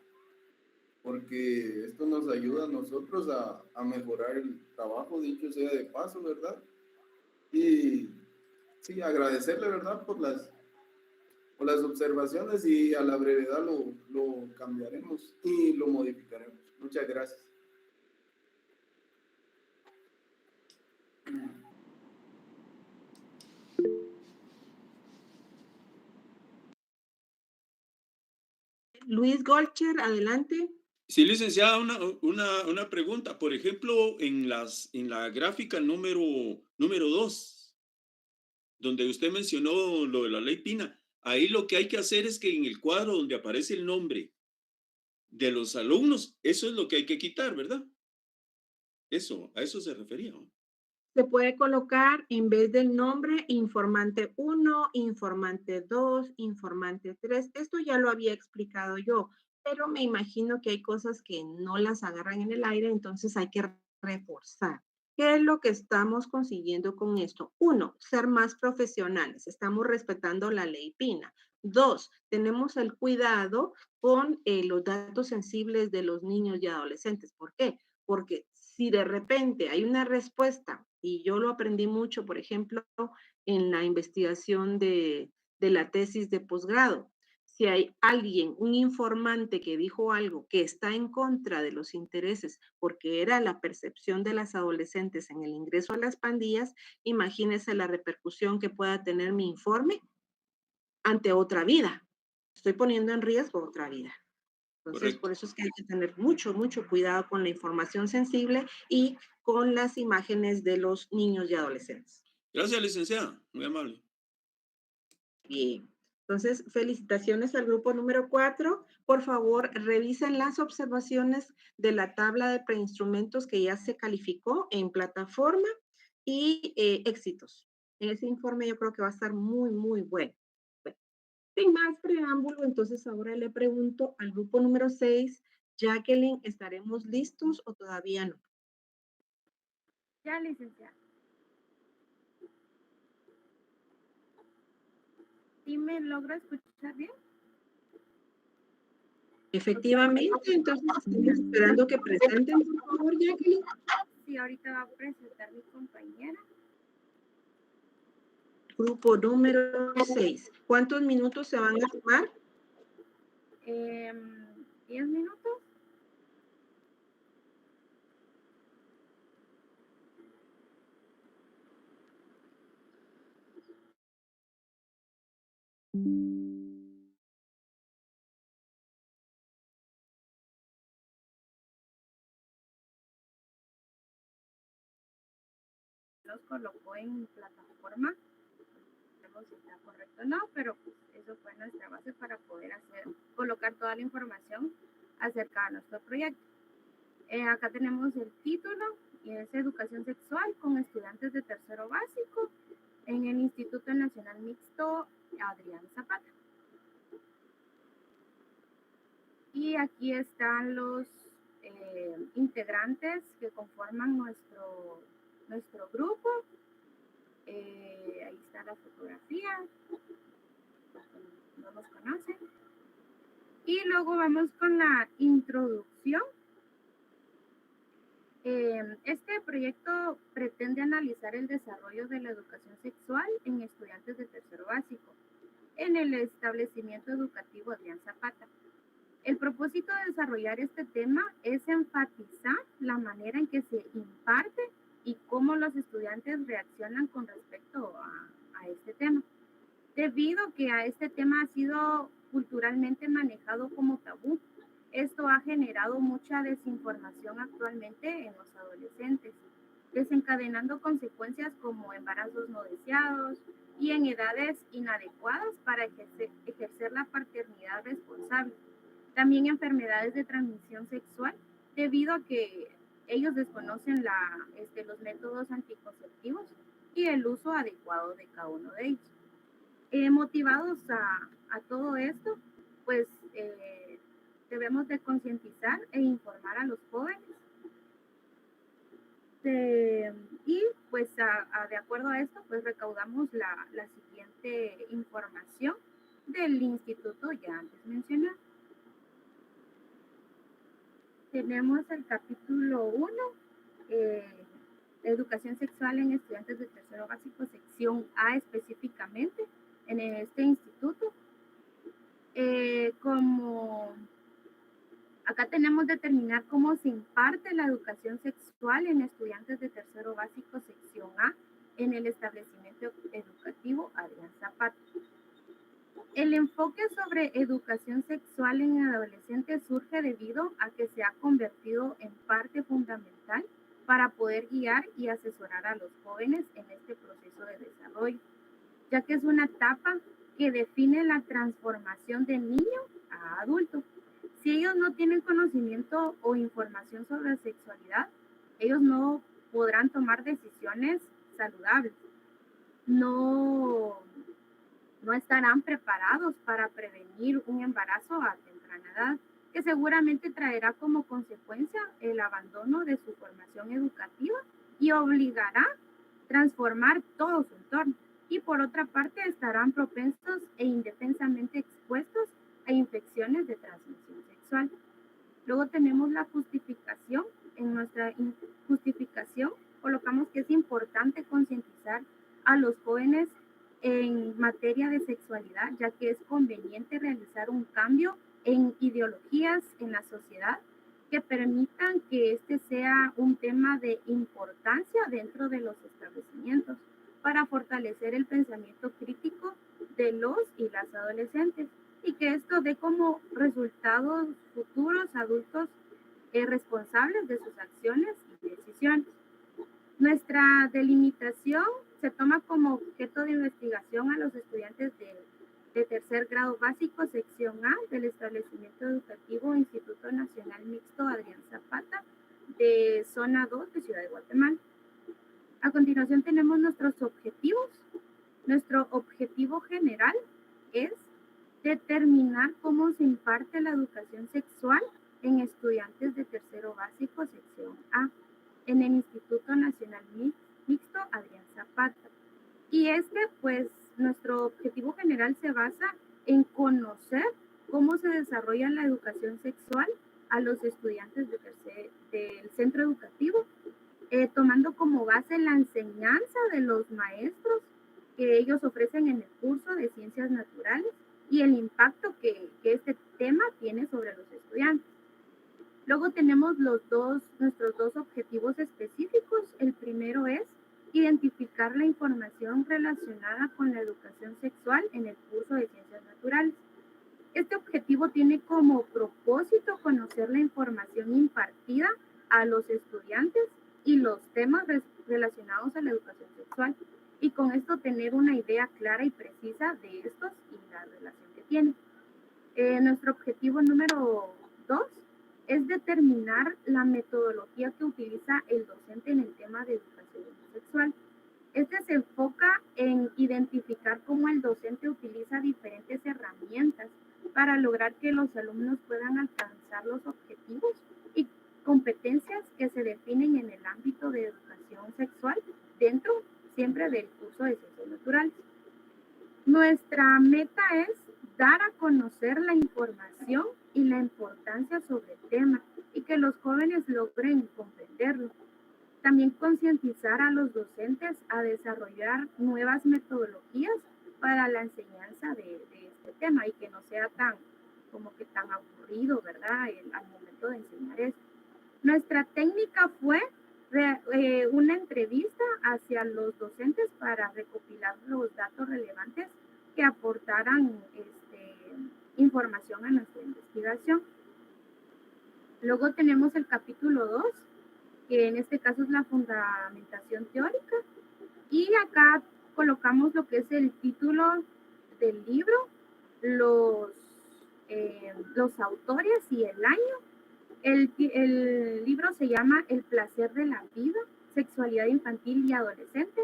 porque esto nos ayuda a nosotros a mejorar el trabajo, dicho sea de paso, ¿verdad? Y sí, agradecerle, ¿verdad? Por las observaciones y a la brevedad lo cambiaremos y lo modificaremos. Muchas gracias. Luis Golcher, adelante. Sí, licenciada, una pregunta. Por ejemplo, en la gráfica número 2, donde usted mencionó lo de la ley Pina, ahí lo que hay que hacer es que en el cuadro donde aparece el nombre de los alumnos, eso es lo que hay que quitar, ¿verdad? Eso, a eso se refería, ¿no? Se puede colocar en vez del nombre informante 1, informante 2, informante 3. Esto ya lo había explicado yo, pero me imagino que hay cosas que no las agarran en el aire, entonces hay que reforzar. ¿Qué es lo que estamos consiguiendo con esto? 1, ser más profesionales. Estamos respetando la ley Pina. 2, tenemos el cuidado con los datos sensibles de los niños y adolescentes. ¿Por qué? Porque si de repente hay una respuesta, y yo lo aprendí mucho, por ejemplo, en la investigación de la tesis de posgrado, si hay alguien, un informante que dijo algo que está en contra de los intereses, porque era la percepción de las adolescentes en el ingreso a las pandillas, imagínese la repercusión que pueda tener mi informe ante otra vida. Estoy poniendo en riesgo otra vida. Entonces, Correcto. por eso es que hay que tener mucho, mucho cuidado con la información sensible y con las imágenes de los niños y adolescentes. Gracias, licenciada. Muy amable. Bien. Entonces, felicitaciones al grupo número 4. Por favor, revisen las observaciones de la tabla de preinstrumentos que ya se calificó en plataforma y éxitos. En ese informe yo creo que va a estar muy, muy bueno. Bueno, sin más preámbulo, entonces ahora le pregunto al grupo número 6, Jacqueline, ¿estaremos listos o todavía no? Ya, licenciada. ¿Sí me logro escuchar bien? Efectivamente, entonces estamos esperando que presenten, por favor, Jacqueline. Sí, ahorita va a presentar mi compañera. Grupo número 6. ¿Cuántos minutos se van a tomar? 10 minutos. Los colocó en plataforma. No sé si está correcto o no, pero pues, eso fue nuestra base para poder colocar toda la información acerca de nuestro proyecto. Acá tenemos el título, y es Educación Sexual con estudiantes de tercero básico en el Instituto Nacional Mixto Adrián Zapata. Y aquí están los integrantes que conforman nuestro grupo. Ahí está la fotografía, no los conocen. Y luego vamos con la introducción. Este proyecto pretende analizar el desarrollo de la educación sexual en estudiantes de tercero básico en el establecimiento educativo Adrián Zapata. El propósito de desarrollar este tema es enfatizar la manera en que se imparte y cómo los estudiantes reaccionan con respecto a este tema, debido a que a este tema ha sido culturalmente manejado como tabú. Esto ha generado mucha desinformación actualmente en los adolescentes, desencadenando consecuencias como embarazos no deseados y en edades inadecuadas para ejercer la paternidad responsable. También enfermedades de transmisión sexual, debido a que ellos desconocen los métodos anticonceptivos y el uso adecuado de cada uno de ellos. Motivados a todo esto, pues debemos de concientizar e informar a los jóvenes. Y pues de acuerdo a esto, pues recaudamos la siguiente información del instituto ya antes mencionado. Tenemos el capítulo 1, Educación Sexual en Estudiantes de Tercero Básico, sección A específicamente, en este instituto. Como acá tenemos determinar cómo se imparte la educación sexual en estudiantes de tercero básico, sección A, en el establecimiento educativo Adrián Zapata. El enfoque sobre educación sexual en adolescentes surge debido a que se ha convertido en parte fundamental para poder guiar y asesorar a los jóvenes en este proceso de desarrollo, ya que es una etapa que define la transformación de niño a adulto. Si ellos no tienen conocimiento o información sobre sexualidad, ellos no podrán tomar decisiones saludables. No estarán preparados para prevenir un embarazo a temprana edad, que seguramente traerá como consecuencia el abandono de su formación educativa y obligará a transformar todo su entorno. Y por otra parte, estarán propensos e indefensamente expuestos a infecciones de transmisión sexual. Luego tenemos la justificación. En nuestra justificación colocamos que es importante concientizar a los jóvenes en materia de sexualidad, ya que es conveniente realizar un cambio en ideologías en la sociedad que permitan que este sea un tema de importancia dentro de los establecimientos para fortalecer el pensamiento crítico de los y las adolescentes y que esto dé como resultados futuros adultos responsables de sus acciones y decisiones. Nuestra delimitación se toma como objeto de investigación a los estudiantes de de tercer grado básico, sección A, del establecimiento educativo Instituto Nacional Mixto Adrián Zapata, de zona 2 de Ciudad de Guatemala. A continuación tenemos nuestros objetivos. Nuestro objetivo general es determinar cómo se imparte la educación sexual en estudiantes de tercero básico, sección A, en el Instituto Nacional Mixto Adrián Zapata. Y pues, nuestro objetivo general se basa en conocer cómo se desarrolla la educación sexual a los estudiantes del centro educativo, tomando como base la enseñanza de los maestros que ellos ofrecen en el curso de ciencias naturales y el impacto que este tema tiene sobre los estudiantes. Luego tenemos nuestros dos objetivos específicos. El primero es identificar la información relacionada con la educación sexual en el curso de ciencias naturales. Este objetivo tiene como propósito conocer la información impartida a los estudiantes y los temas relacionados a la educación sexual, y con esto tener una idea clara y precisa de estos y la relación que tienen. Nuestro objetivo número 2 es determinar la metodología que utiliza el docente en el tema de educación sexual. Este se enfoca en identificar cómo el docente utiliza diferentes herramientas para lograr que los alumnos puedan alcanzar los objetivos y competencias que se definen en el ámbito de educación sexual dentro siempre del curso de ciencias naturales. Nuestra meta es dar a conocer la información y la importancia sobre el tema y que los jóvenes logren comprenderlo. También concientizar a los docentes a desarrollar nuevas metodologías para la enseñanza de este tema y que no sea tan aburrido, ¿verdad? Al momento de enseñar esto. Nuestra técnica fue una entrevista hacia los docentes para recopilar los datos relevantes que aportaran información a nuestra investigación. Luego tenemos el capítulo 2, que en este caso es la fundamentación teórica, y acá colocamos lo que es el título del libro, los autores y el año. El libro se llama El placer de la vida, sexualidad infantil y adolescente,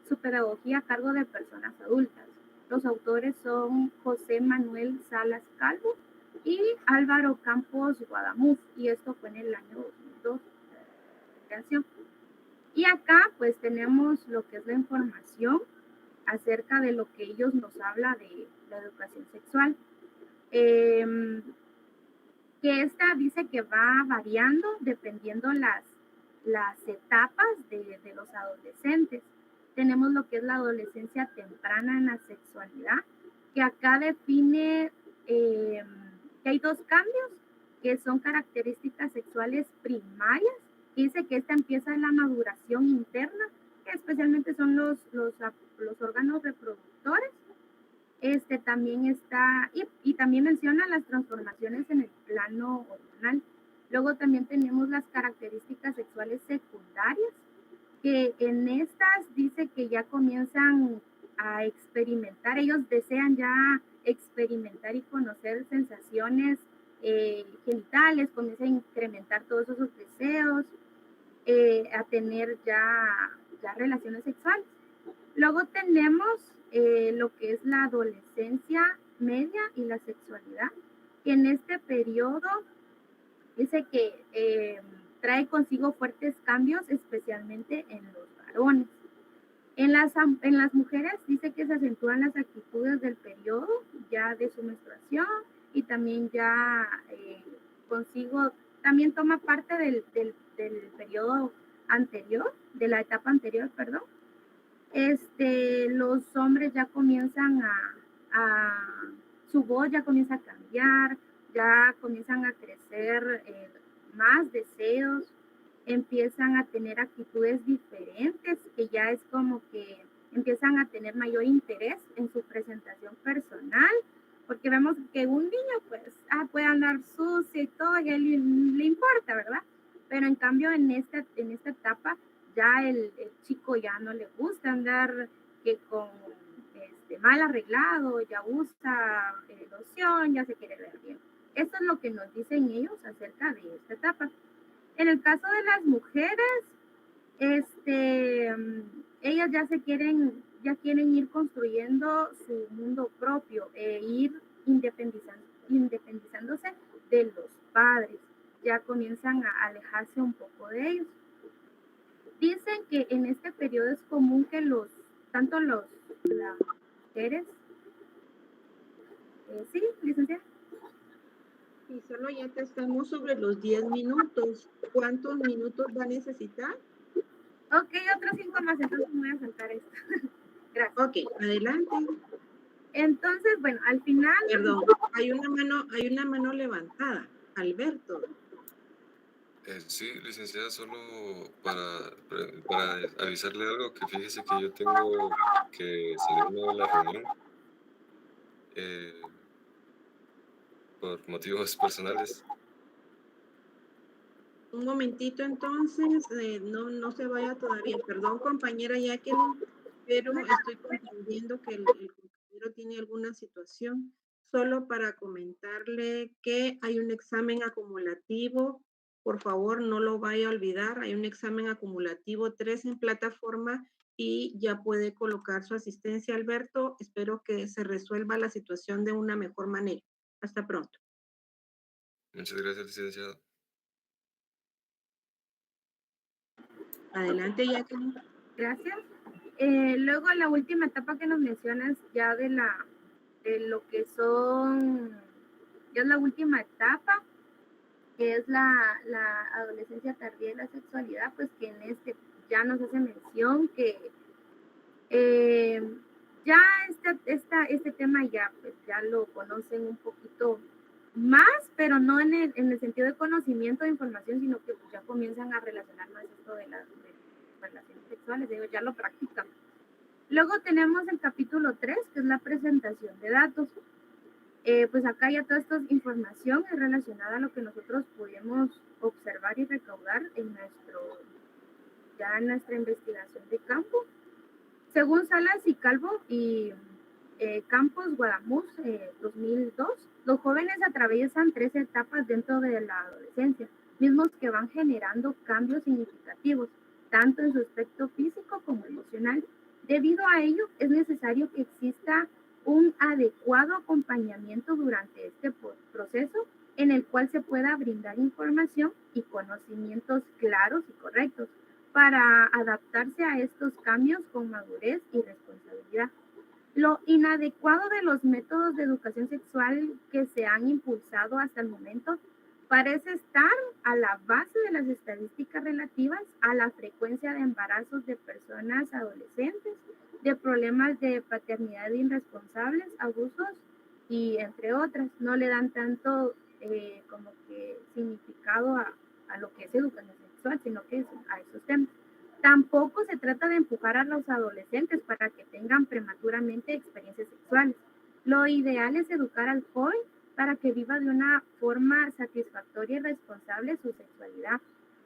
su pedagogía a cargo de personas adultas. Los autores son José Manuel Salas Calvo y Álvaro Campos Guadamuz, y esto fue en el año 2002. Y acá pues tenemos lo que es la información acerca de lo que ellos nos habla de la educación sexual. Que esta dice que va variando dependiendo las etapas de los adolescentes. Tenemos lo que es la adolescencia temprana en la sexualidad, que acá define que hay dos cambios, que son características sexuales primarias, que dice que esta empieza en la maduración interna, que especialmente son los órganos reproductores. También está, y también menciona las transformaciones en el plano hormonal. Luego también tenemos las características sexuales secundarias, que en estas dice que ya comienzan a experimentar, ellos desean ya experimentar y conocer sensaciones genitales, comienzan a incrementar todos esos deseos, a tener ya relaciones sexuales. Luego tenemos lo que es la adolescencia media y la sexualidad, que en este periodo dice que trae consigo fuertes cambios, especialmente en los varones. En las mujeres dice que se acentúan las actitudes del periodo ya de su menstruación, y también ya también toma parte del periodo anterior, de la etapa anterior, perdón. Los hombres ya comienzan su voz ya comienza a cambiar, ya comienzan a crecer más deseos, empiezan a tener actitudes diferentes, que ya es como que empiezan a tener mayor interés en su presentación personal, porque vemos que un niño pues puede andar sucio y todo, y a él le importa, ¿verdad? Pero en cambio en esta etapa ya el chico ya no le gusta andar con mal arreglado, ya usa loción, ya se quiere ver bien. Eso es lo que nos dicen ellos acerca de esta etapa. En el caso de las mujeres, ellas ya quieren ir construyendo su mundo propio e ir independizándose de los padres. Ya comienzan a alejarse un poco de ellos. Dicen que en este periodo es común que las mujeres, sí, licenciada. Y solo ya que estamos sobre los 10 minutos, ¿cuántos minutos va a necesitar? Ok, otros 5 más, entonces me voy a saltar esto. Gracias. Ok, adelante. Entonces, bueno, al final... Perdón, hay una mano levantada. Alberto. Sí, licenciada, solo para avisarle algo, que fíjese que yo tengo que salirme de la reunión por motivos personales. Un momentito entonces, no se vaya todavía. Perdón, compañera Jacqueline, pero estoy comprendiendo que el compañero tiene alguna situación. Solo para comentarle que hay un examen acumulativo. Por favor, no lo vaya a olvidar. Hay un examen acumulativo 3 en plataforma y ya puede colocar su asistencia, Alberto. Espero que se resuelva la situación de una mejor manera. Hasta pronto. Muchas gracias, licenciado. Adelante, Jacqueline. Gracias. Luego la última etapa que nos mencionas ya de lo que son, ya es la última etapa, que es la adolescencia tardía y la sexualidad, pues que en ya nos hace mención que ya este tema ya, pues ya lo conocen un poquito más, pero no en el sentido de conocimiento de información, sino que pues ya comienzan a relacionar más esto de las relaciones sexuales, digo, ya lo practican. Luego tenemos el capítulo 3, que es la presentación de datos. Pues acá ya toda esta información es relacionada a lo que nosotros pudimos observar y recaudar en nuestra investigación de campo. Según Salas y Calvo y Campos Guadamuz, 2002, los jóvenes atraviesan 3 etapas dentro de la adolescencia, mismos que van generando cambios significativos, tanto en su aspecto físico como emocional. Debido a ello, es necesario que exista un adecuado acompañamiento durante este proceso en el cual se pueda brindar información y conocimientos claros y correctos para adaptarse a estos cambios con madurez y responsabilidad. Lo inadecuado de los métodos de educación sexual que se han impulsado hasta el momento parece estar a la base de las estadísticas relativas a la frecuencia de embarazos de personas adolescentes, de problemas de paternidad irresponsables, abusos y entre otras. No le dan tanto como que significado a lo que es educación sexual, sino que a esos temas. Tampoco se trata de empujar a los adolescentes para que tengan prematuramente experiencias sexuales. Lo ideal es educar al joven para que viva de una forma satisfactoria y responsable su sexualidad,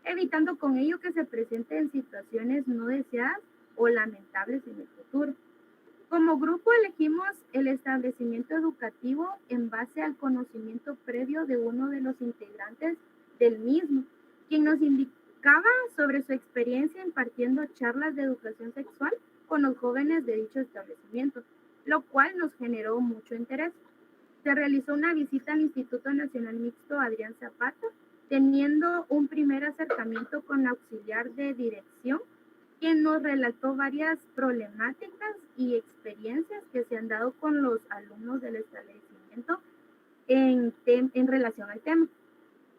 evitando con ello que se presenten situaciones no deseadas o lamentables en el futuro. Como grupo elegimos el establecimiento educativo en base al conocimiento previo de uno de los integrantes del mismo, quien nos indicaba sobre su experiencia impartiendo charlas de educación sexual con los jóvenes de dicho establecimiento, lo cual nos generó mucho interés. Se realizó una visita al Instituto Nacional Mixto Adrián Zapata, teniendo un primer acercamiento con la auxiliar de dirección, quien nos relató varias problemáticas y experiencias que se han dado con los alumnos del establecimiento en relación al tema.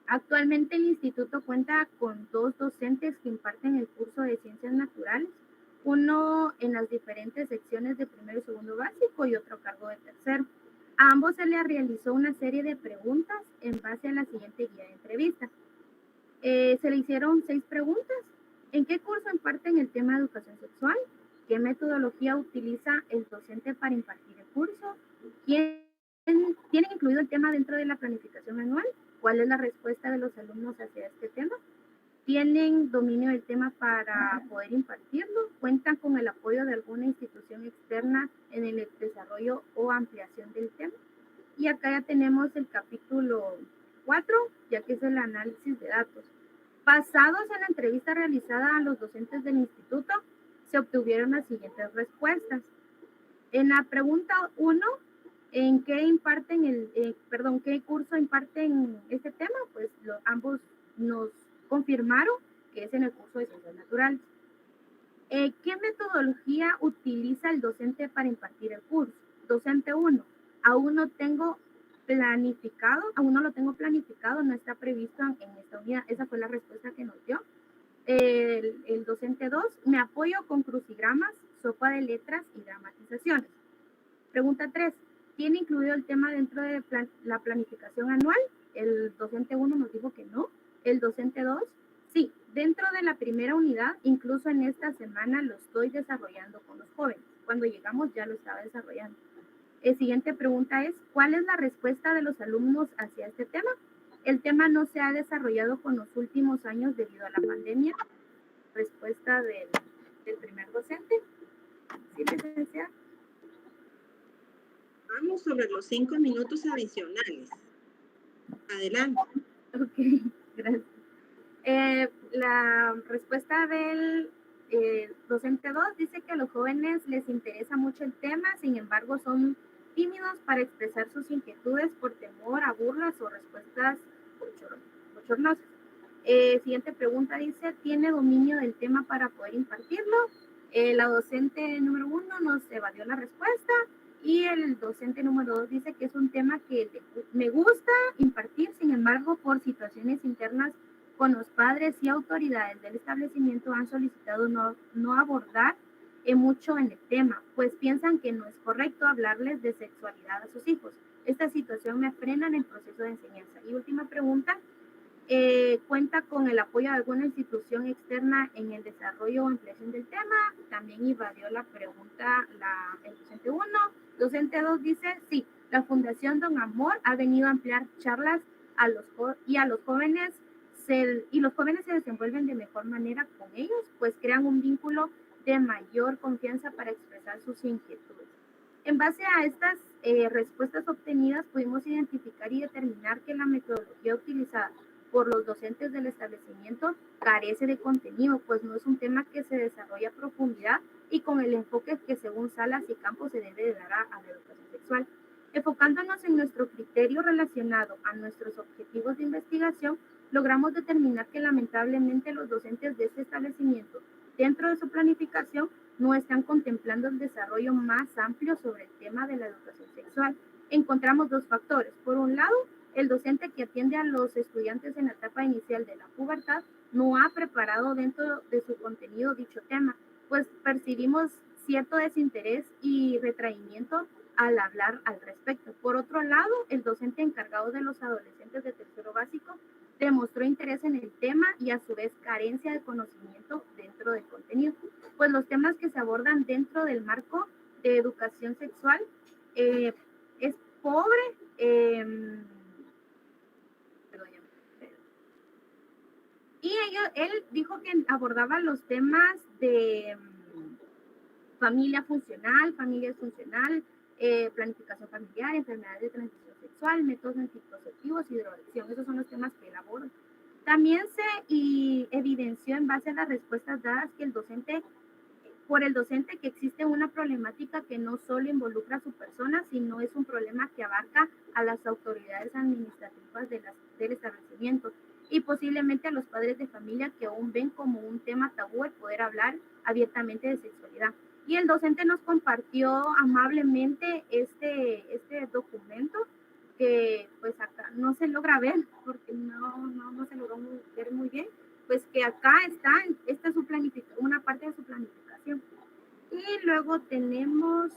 Actualmente el instituto cuenta con 2 docentes que imparten el curso de Ciencias Naturales, uno en las diferentes secciones de primero y segundo básico y otro a cargo de tercero. A ambos se les realizó una serie de preguntas en base a la siguiente guía de entrevista. Se le hicieron 6 preguntas. ¿En qué curso imparten el tema de educación sexual? ¿Qué metodología utiliza el docente para impartir el curso? ¿Quién tiene incluido el tema dentro de la planificación anual? ¿Cuál es la respuesta de los alumnos hacia este tema? ¿Tienen dominio del tema para poder impartirlo? ¿Cuentan con el apoyo de alguna institución externa en el desarrollo o ampliación del tema. Y acá ya tenemos el capítulo 4, ya que es el análisis de datos. Basados en la entrevista realizada a los docentes del instituto, se obtuvieron las siguientes respuestas. En la pregunta 1, ¿en qué qué curso imparten este tema? Pues ambos nos confirmaron que es en el curso de Ciencias Naturales. ¿Qué metodología utiliza el docente para impartir el curso? Docente 1, aún no lo tengo planificado, no está previsto en esta unidad. Esa fue la respuesta que nos dio. El docente 2, me apoyo con crucigramas, sopa de letras y dramatizaciones. Pregunta 3, ¿tiene incluido el tema dentro de la planificación anual? El docente 1 nos dijo que no. El docente 2, sí, dentro de la primera unidad, incluso en esta semana lo estoy desarrollando con los jóvenes. Cuando llegamos ya lo estaba desarrollando. La siguiente pregunta es, ¿cuál es la respuesta de los alumnos hacia este tema? El tema no se ha desarrollado con los últimos años debido a la pandemia. Respuesta del primer docente. Sí, licenciada. Vamos sobre los 5 minutos adicionales. Adelante. Ok, gracias. La respuesta del docente 2 dice que a los jóvenes les interesa mucho el tema, sin embargo son tímidos para expresar sus inquietudes por temor a burlas o respuestas bochornosas. Siguiente pregunta dice, ¿tiene dominio del tema para poder impartirlo? La docente número 1 nos evadió la respuesta y el docente número 2 dice que es un tema que me gusta impartir, sin embargo, por situaciones internas con los padres y autoridades del establecimiento han solicitado no abordar mucho en el tema, pues piensan que no es correcto hablarles de sexualidad a sus hijos. Esta situación me frena en el proceso de enseñanza. Y última pregunta, ¿cuenta con el apoyo de alguna institución externa en el desarrollo o ampliación del tema? También evadió la pregunta el docente 1. Docente 2 dice, sí, la Fundación Don Amor ha venido a ampliar charlas a los jóvenes y los jóvenes se desenvuelven de mejor manera con ellos, pues crean un vínculo de mayor confianza para expresar sus inquietudes. En base a estas respuestas obtenidas, pudimos identificar y determinar que la metodología utilizada por los docentes del establecimiento carece de contenido, pues no es un tema que se desarrolla a profundidad y con el enfoque que según Salas y Campos se debe de dar a la educación sexual. Enfocándonos en nuestro criterio relacionado a nuestros objetivos de investigación, logramos determinar que lamentablemente los docentes de este establecimiento, dentro de su planificación, no están contemplando el desarrollo más amplio sobre el tema de la educación sexual. Encontramos dos factores. Por un lado, el docente que atiende a los estudiantes en la etapa inicial de la pubertad no ha preparado dentro de su contenido dicho tema, pues percibimos cierto desinterés y retraimiento al hablar al respecto. Por otro lado, el docente encargado de los adolescentes de tercero básico demostró interés en el tema y a su vez carencia de conocimiento dentro del contenido, pues los temas que se abordan dentro del marco de educación sexual es pobre, y él dijo que abordaba los temas de familia funcional, planificación familiar, enfermedades de transmisión sexual, métodos anticonceptivos y drogadicción. Esos son los temas que él aborda. También se evidenció en base a las respuestas dadas que por el docente que existe una problemática que no solo involucra a su persona, sino es un problema que abarca a las autoridades administrativas del establecimiento y posiblemente a los padres de familia que aún ven como un tema tabú el poder hablar abiertamente de sexualidad. Y el docente nos compartió amablemente este documento que pues acá no se logra ver porque no se logró ver muy bien, pues que acá esta es una parte de su planificación. Y luego tenemos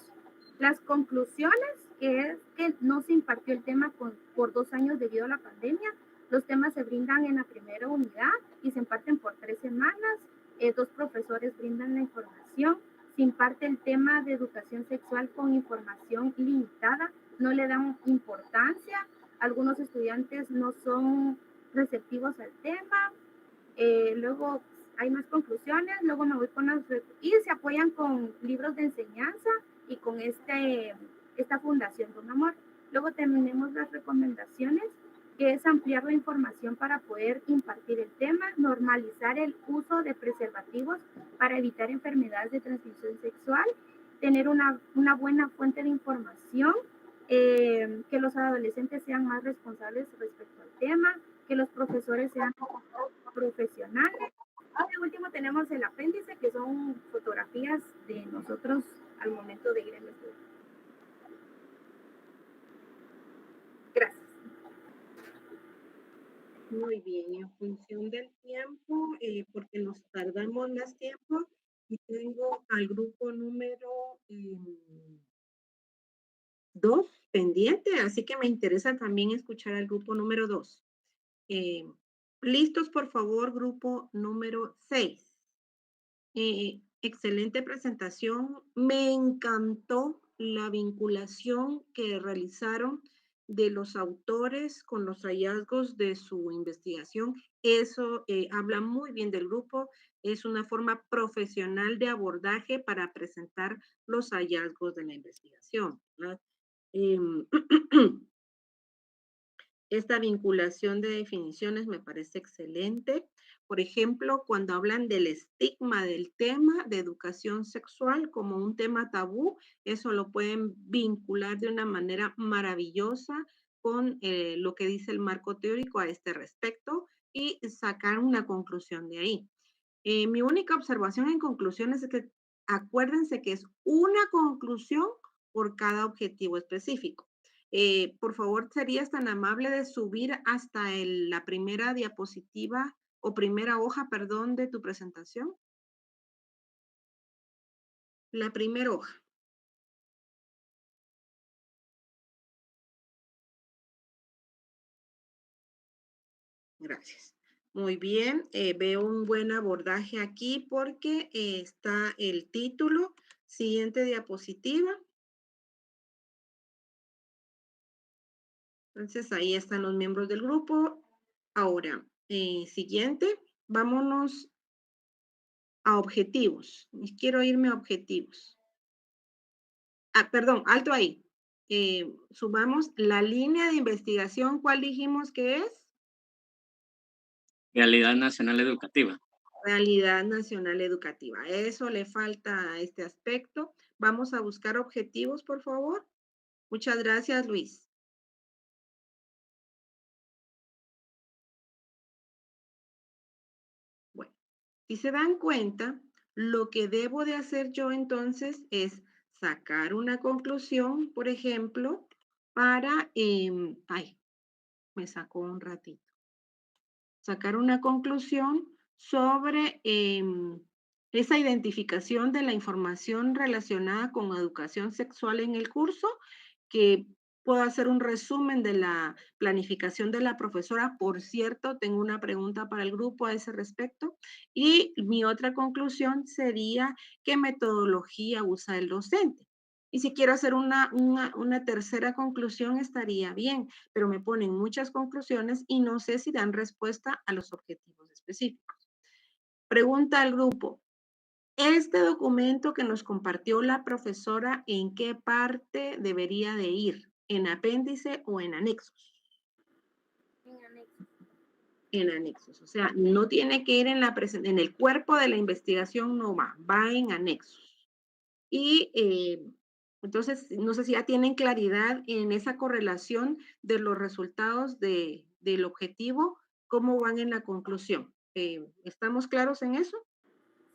las conclusiones, que es que no se impartió el tema por 2 años debido a la pandemia. Los temas se brindan en la primera unidad y se imparten por 3 semanas. 2 profesores brindan la información. Se imparte el tema de educación sexual con información limitada. No le dan importancia. Algunos estudiantes no son receptivos al tema. Luego hay más conclusiones, luego me voy con y se apoyan con libros de enseñanza y con esta Fundación Don Amor. Luego tenemos las recomendaciones, que es ampliar la información para poder impartir el tema, normalizar el uso de preservativos para evitar enfermedades de transmisión sexual, tener una buena fuente de información, que los adolescentes sean más responsables respecto al tema, que los profesores sean profesionales. Y de último tenemos el apéndice, que son fotografías de nosotros al momento de ir al estudio. Gracias. Muy bien, en función del tiempo, porque nos tardamos más tiempo, y tengo al grupo número 2 pendiente, así que me interesa también escuchar al grupo número 2. Listos, por favor, grupo número 6. Excelente presentación. Me encantó la vinculación que realizaron de los autores con los hallazgos de su investigación. Eso habla muy bien del grupo. Es una forma profesional de abordaje para presentar los hallazgos de la investigación, ¿verdad? Em, Esta vinculación de definiciones me parece excelente. Por ejemplo, cuando hablan del estigma del tema de educación sexual como un tema tabú, eso lo pueden vincular de una manera maravillosa con lo que dice el marco teórico a este respecto y sacar una conclusión de ahí. Mi única observación en conclusiones es que acuérdense que es una conclusión por cada objetivo específico. Por favor, ¿serías tan amable de subir hasta la primera diapositiva o primera hoja, perdón, de tu presentación? La primera hoja. Gracias. Muy bien, veo un buen abordaje aquí porque está el título. Siguiente diapositiva. Entonces, ahí están los miembros del grupo. Ahora, siguiente, vámonos a objetivos. Quiero irme a objetivos. Perdón, alto ahí. Subamos la línea de investigación. ¿Cuál dijimos que es? Realidad Nacional Educativa. Realidad Nacional Educativa. Eso le falta a este aspecto. Vamos a buscar objetivos, por favor. Muchas gracias, Luis. Bueno, si se dan cuenta, lo que debo de hacer yo entonces es sacar una conclusión, por ejemplo, para, ay, me sacó un ratito. Sacar una conclusión sobre esa identificación de la información relacionada con educación sexual en el curso, que puedo hacer un resumen de la planificación de la profesora. Por cierto, tengo una pregunta para el grupo a ese respecto. Y mi otra conclusión sería qué metodología usa el docente. Y si quiero hacer una tercera conclusión, estaría bien, pero me ponen muchas conclusiones y no sé si dan respuesta a los objetivos específicos. Pregunta al grupo, este documento que nos compartió la profesora, ¿en qué parte debería de ir? ¿En apéndice o en anexos? En anexo. En anexos, o sea, no tiene que ir en el cuerpo de la investigación, no va en anexos. Y entonces, no sé si ya tienen claridad en esa correlación de los resultados del objetivo, cómo van en la conclusión. ¿Estamos claros en eso?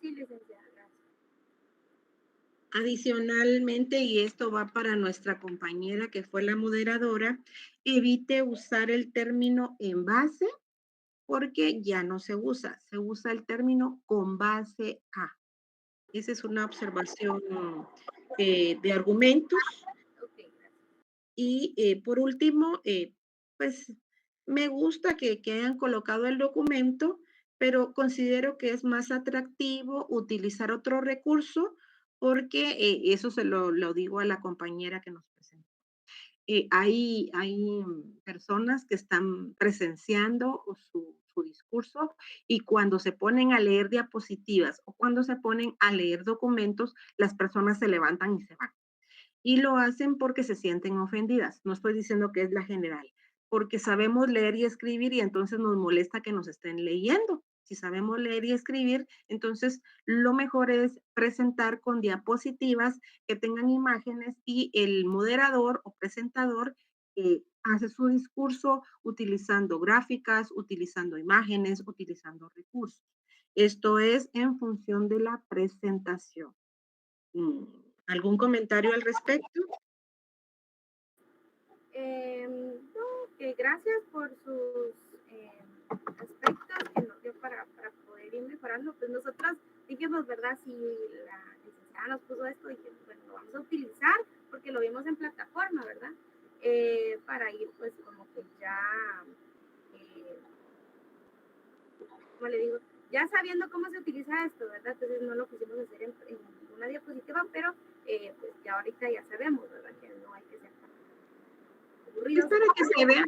Sí, licenciada, gracias. Adicionalmente, y esto va para nuestra compañera que fue la moderadora, evite usar el término en base porque ya no se usa el término con base a. Esa es una observación de argumentos. Ok, gracias. Y por último, pues me gusta que hayan colocado el documento, pero considero que es más atractivo utilizar otro recurso porque eso se lo digo a la compañera que nos presentó. Hay personas que están presenciando su discurso y cuando se ponen a leer diapositivas o cuando se ponen a leer documentos, las personas se levantan y se van. y lo hacen porque se sienten ofendidas. No estoy diciendo que es la general, porque sabemos leer y escribir y entonces nos molesta que nos estén leyendo. Si sabemos leer y escribir, entonces lo mejor es presentar con diapositivas que tengan imágenes y el moderador o presentador hace su discurso utilizando gráficas, utilizando imágenes, utilizando recursos. Esto es en función de la presentación. Mm, ¿Algún comentario al respecto? No, que gracias por sus aspectos que nos dio para poder ir mejorando. Pues nosotros dijimos, ¿verdad? Si la licenciada nos puso esto, dijimos, bueno, lo vamos a utilizar porque lo vimos en plataforma, ¿verdad? Para ir, pues, como que ya, eh, como le digo, ya sabiendo cómo se utiliza esto, ¿verdad? Entonces no lo quisimos hacer en una diapositiva, pero pues ya ahorita ya sabemos, ¿verdad? Que no hay que ser tan Es aburridos. para que se vea.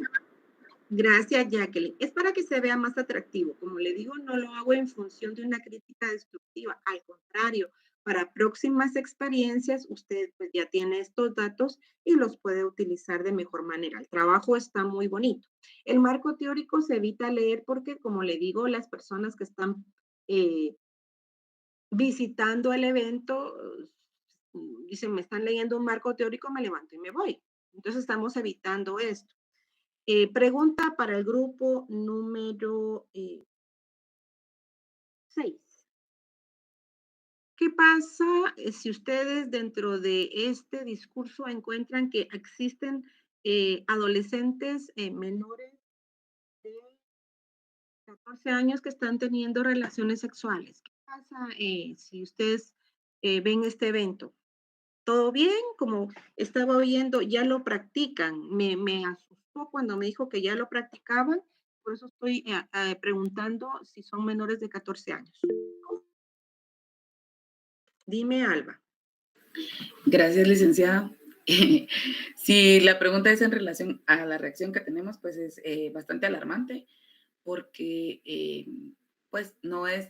Gracias, Jacqueline. Es para que se vea más atractivo. Como le digo, no lo hago en función de una crítica destructiva. Al contrario, para próximas experiencias, usted pues, ya tiene estos datos y los puede utilizar de mejor manera. El trabajo está muy bonito. El marco teórico se evita leer porque, como le digo, las personas que están eh, visitando el evento dicen, me están leyendo un marco teórico, me levanto y me voy. Entonces estamos evitando esto. Pregunta para el grupo número 6. ¿Qué pasa si ustedes dentro de este discurso encuentran que existen adolescentes menores de 14 años que están teniendo relaciones sexuales? ¿Qué pasa si ustedes ven este evento? ¿Todo bien? Como estaba oyendo, ya lo practican. Me asustó cuando me dijo que ya lo practicaban, por eso estoy preguntando si son menores de 14 años. Dime, Alba. Gracias, licenciada. Si la pregunta es en relación a la reacción que tenemos, pues es bastante alarmante porque pues no es,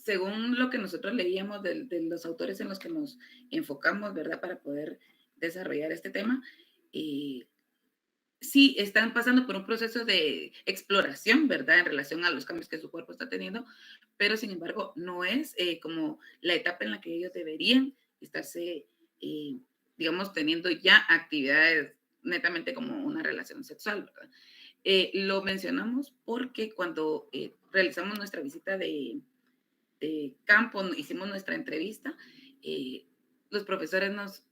según lo que nosotros leíamos de los autores en los que nos enfocamos, ¿verdad? Para poder desarrollar este tema, sí están pasando por un proceso de exploración, ¿verdad? En relación a los cambios que su cuerpo está teniendo, pero sin embargo no es como la etapa en la que ellos deberían estarse, eh, digamos, teniendo ya actividades netamente como una relación sexual, ¿verdad? Lo mencionamos porque cuando realizamos nuestra visita de campo, hicimos nuestra entrevista, los profesores nos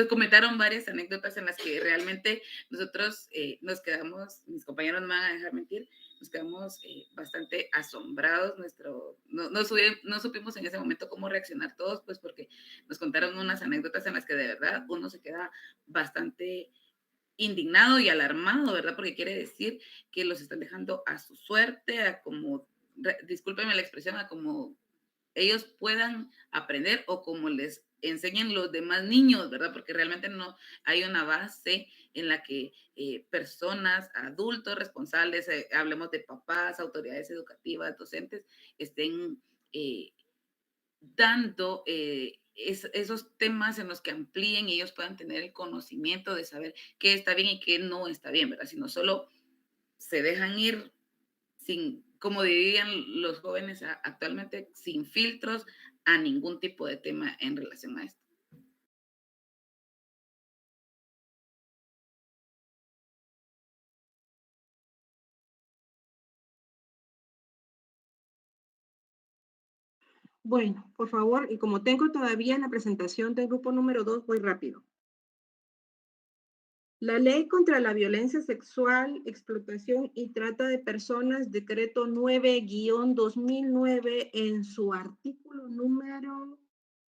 comentaron varias anécdotas en las que realmente nosotros nos quedamos, mis compañeros no me van a dejar mentir, nos quedamos bastante asombrados, no supimos en ese momento cómo reaccionar todos, pues porque nos contaron unas anécdotas en las que de verdad uno se queda bastante indignado y alarmado, ¿verdad? Porque quiere decir que los están dejando a su suerte, a como, discúlpenme la expresión, a como ellos puedan aprender o como les enseñen los demás niños, ¿verdad? Porque realmente no hay una base en la que personas, adultos responsables, hablemos de papás, autoridades educativas, docentes, estén dando esos temas en los que amplíen y ellos puedan tener el conocimiento de saber qué está bien y qué no está bien, ¿verdad? Sino solo se dejan ir sin, como dirían los jóvenes actualmente, sin filtros a ningún tipo de tema en relación a esto. Bueno, por favor, y como tengo todavía la presentación del grupo número 2, voy rápido. La Ley contra la Violencia Sexual, Explotación y Trata de Personas, decreto 9-2009, en su artículo número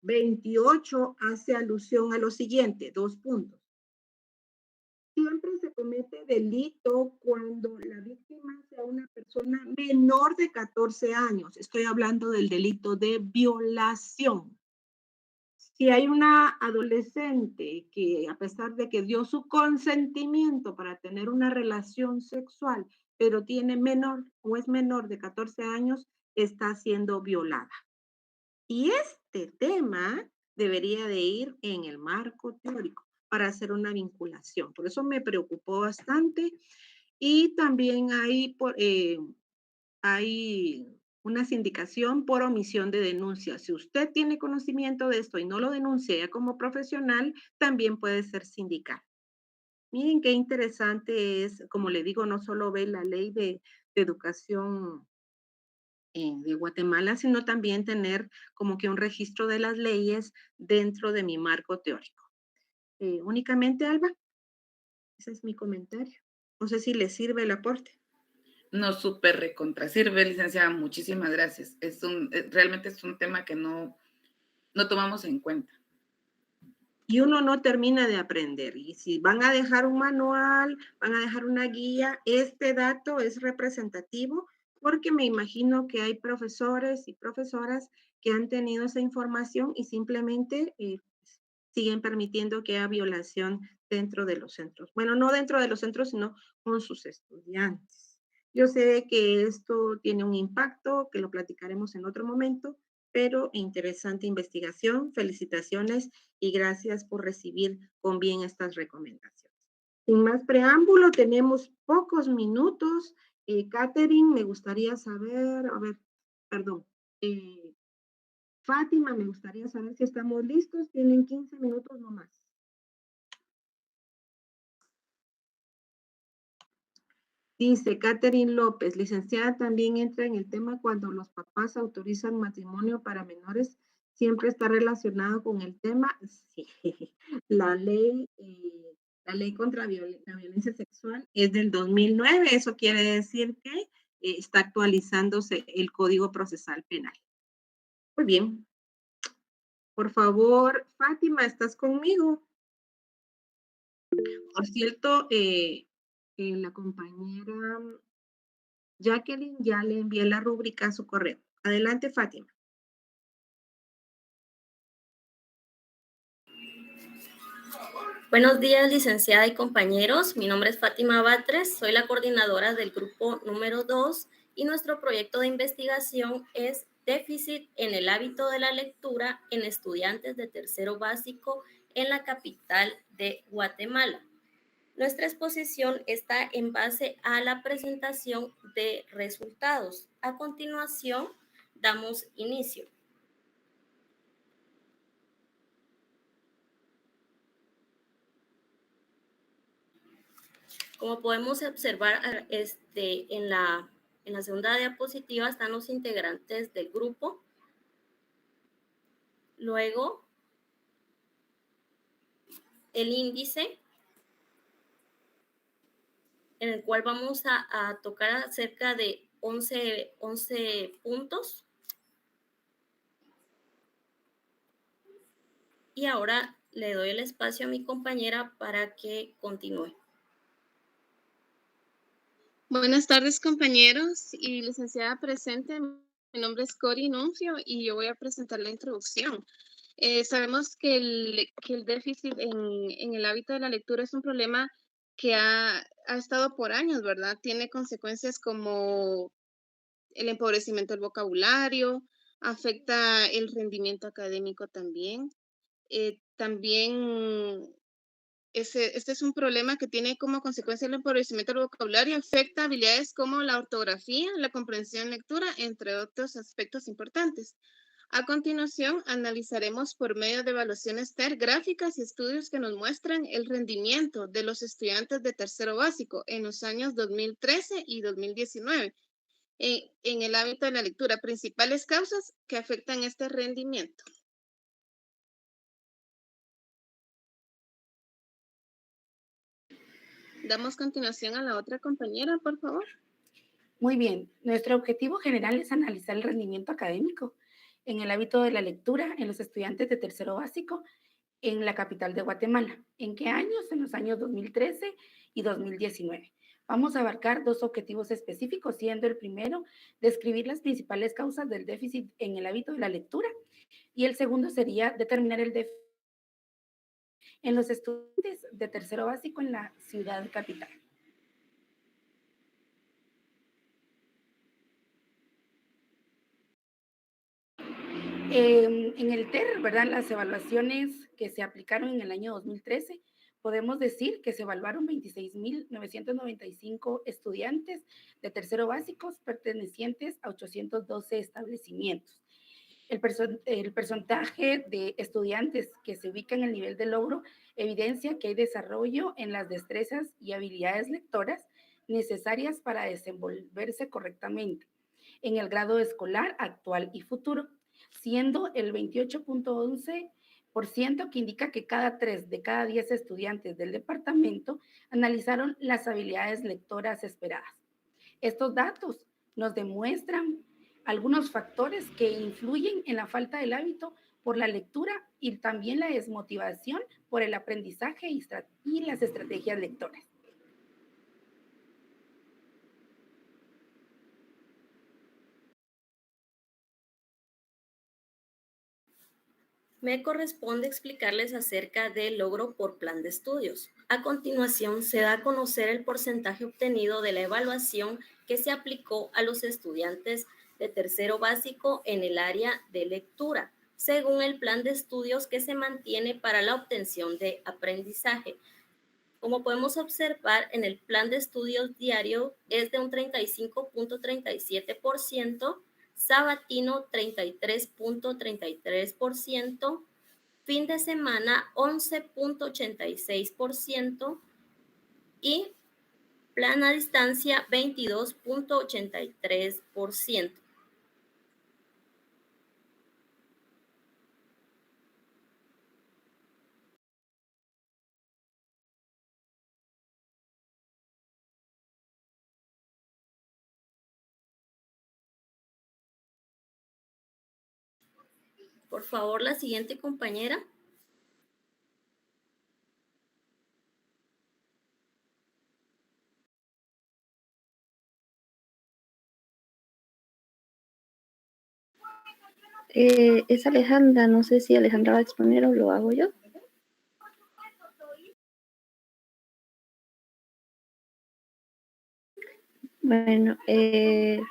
28, hace alusión a lo siguiente, 2 puntos. Siempre se comete delito cuando la víctima sea una persona menor de 14 años. Estoy hablando del delito de violación. Si hay una adolescente que a pesar de que dio su consentimiento para tener una relación sexual, pero tiene menor o es menor de 14 años, está siendo violada. Y este tema debería de ir en el marco teórico para hacer una vinculación. Por eso me preocupó bastante. Y también hay una sindicación por omisión de denuncia. Si usted tiene conocimiento de esto y no lo denuncia ya como profesional, también puede ser sindical. Miren qué interesante es, como le digo, no solo ve la ley de educación de Guatemala, sino también tener como que un registro de las leyes dentro de mi marco teórico. Únicamente, Alba, ese es mi comentario. No sé si le sirve el aporte. No, súper recontra sirve, licenciada. Muchísimas gracias. Realmente es un tema que no tomamos en cuenta. Y uno no termina de aprender. Y si van a dejar un manual, van a dejar una guía, este dato es representativo porque me imagino que hay profesores y profesoras que han tenido esa información y simplemente siguen permitiendo que haya violación dentro de los centros. Bueno, no dentro de los centros, sino con sus estudiantes. Yo sé que esto tiene un impacto, que lo platicaremos en otro momento, pero interesante investigación. Felicitaciones y gracias por recibir con bien estas recomendaciones. Sin más preámbulo, tenemos pocos minutos. Catherine, me gustaría saber, perdón, Fátima, me gustaría saber si estamos listos. Tienen 15 minutos nomás. Dice Catherine López, licenciada, también entra en el tema cuando los papás autorizan matrimonio para menores, siempre está relacionado con el tema. Sí, la ley, la ley contra la violencia sexual es del 2009, eso quiere decir que está actualizándose el Código Procesal Penal. Muy bien. Por favor, Fátima, ¿estás conmigo? Por cierto, la compañera Jacqueline ya le envié la rúbrica a su correo. Adelante, Fátima. Buenos días, licenciada y compañeros. Mi nombre es Fátima Batres, soy la coordinadora del grupo número 2 y nuestro proyecto de investigación es déficit en el hábito de la lectura en estudiantes de tercero básico en la capital de Guatemala. Nuestra exposición está en base a la presentación de resultados. A continuación, damos inicio. Como podemos observar en la segunda diapositiva están los integrantes del grupo. Luego, el índice, en el cual vamos a tocar acerca de 11 puntos. Y ahora le doy el espacio a mi compañera para que continúe. Buenas tardes, compañeros y licenciada presente. Mi nombre es Cori Nuncio y yo voy a presentar la introducción. Sabemos que el déficit en el hábito de la lectura es un problema que ha estado por años, ¿verdad? Tiene consecuencias como el empobrecimiento del vocabulario, afecta el rendimiento académico también. También este es un problema que tiene como consecuencia el empobrecimiento del vocabulario, afecta habilidades como la ortografía, la comprensión lectura, entre otros aspectos importantes. A continuación, analizaremos por medio de evaluaciones TER gráficas y estudios que nos muestran el rendimiento de los estudiantes de tercero básico en los años 2013 y 2019 en el hábito de la lectura. Principales causas que afectan este rendimiento. Damos continuación a la otra compañera, por favor. Muy bien, nuestro objetivo general es analizar el rendimiento académico en el hábito de la lectura en los estudiantes de tercero básico en la capital de Guatemala. ¿En qué años? En los años 2013 y 2019. Vamos a abarcar dos objetivos específicos, siendo el primero, describir las principales causas del déficit en el hábito de la lectura, y el segundo sería determinar el déficit en los estudiantes de tercero básico en la ciudad capital. En el TER, ¿verdad? Las evaluaciones que se aplicaron en el año 2013, podemos decir que se evaluaron 26.995 estudiantes de tercero básicos pertenecientes a 812 establecimientos. El porcentaje de estudiantes que se ubican en el nivel de logro evidencia que hay desarrollo en las destrezas y habilidades lectoras necesarias para desenvolverse correctamente en el grado escolar actual y futuro, siendo el 28.11% que indica que 3 de cada 10 estudiantes del departamento analizaron las habilidades lectoras esperadas. Estos datos nos demuestran algunos factores que influyen en la falta del hábito por la lectura y también la desmotivación por el aprendizaje y las estrategias lectoras. Me corresponde explicarles acerca del logro por plan de estudios. A continuación, se da a conocer el porcentaje obtenido de la evaluación que se aplicó a los estudiantes de tercero básico en el área de lectura, según el plan de estudios que se mantiene para la obtención de aprendizaje. Como podemos observar, en el plan de estudios diario es de un 35.37%, sabatino 33.33%, fin de semana 11.86% y plan a distancia 22.83%. Por favor, la siguiente compañera. Es Alejandra, no sé si Alejandra va a exponer o lo hago yo. Bueno, en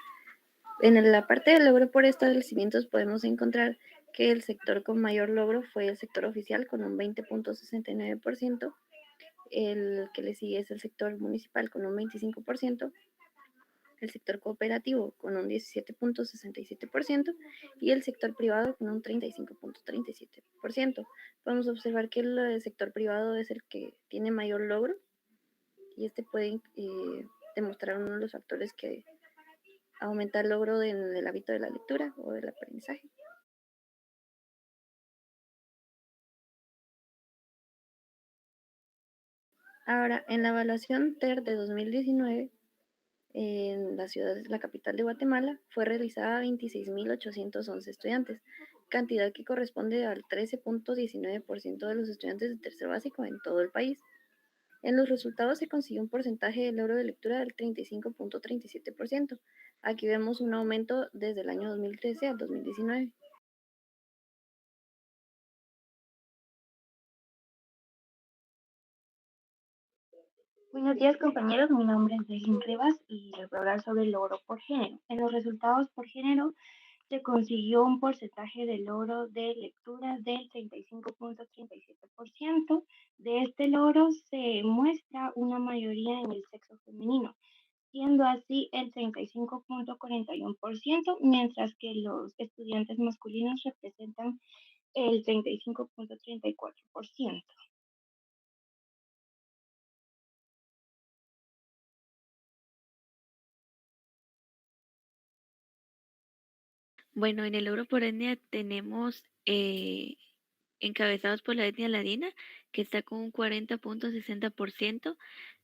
la parte del logro por establecimientos podemos encontrar que el sector con mayor logro fue el sector oficial con un 20.69%, el que le sigue es el sector municipal con un 25%, el sector cooperativo con un 17.67% y el sector privado con un 35.37%. Podemos observar que el sector privado es el que tiene mayor logro y este puede demostrar uno de los factores que aumenta el logro en el hábito de la lectura o del aprendizaje. Ahora, en la evaluación TER de 2019, en la capital de Guatemala, fue realizada a 26.811 estudiantes, cantidad que corresponde al 13.19% de los estudiantes de tercer básico en todo el país. En los resultados se consiguió un porcentaje de logro de lectura del 35.37%. Aquí vemos un aumento desde el año 2013 al 2019. Buenos días compañeros, mi nombre es Delin Rivas y les voy a hablar sobre el logro por género. En los resultados por género se consiguió un porcentaje de logro de lectura del 35.37%. De este logro se muestra una mayoría en el sexo femenino, siendo así el 35.41%, mientras que los estudiantes masculinos representan el 35.34%. Bueno, en el logro por etnia tenemos encabezados por la etnia ladina, que está con un 40.60%,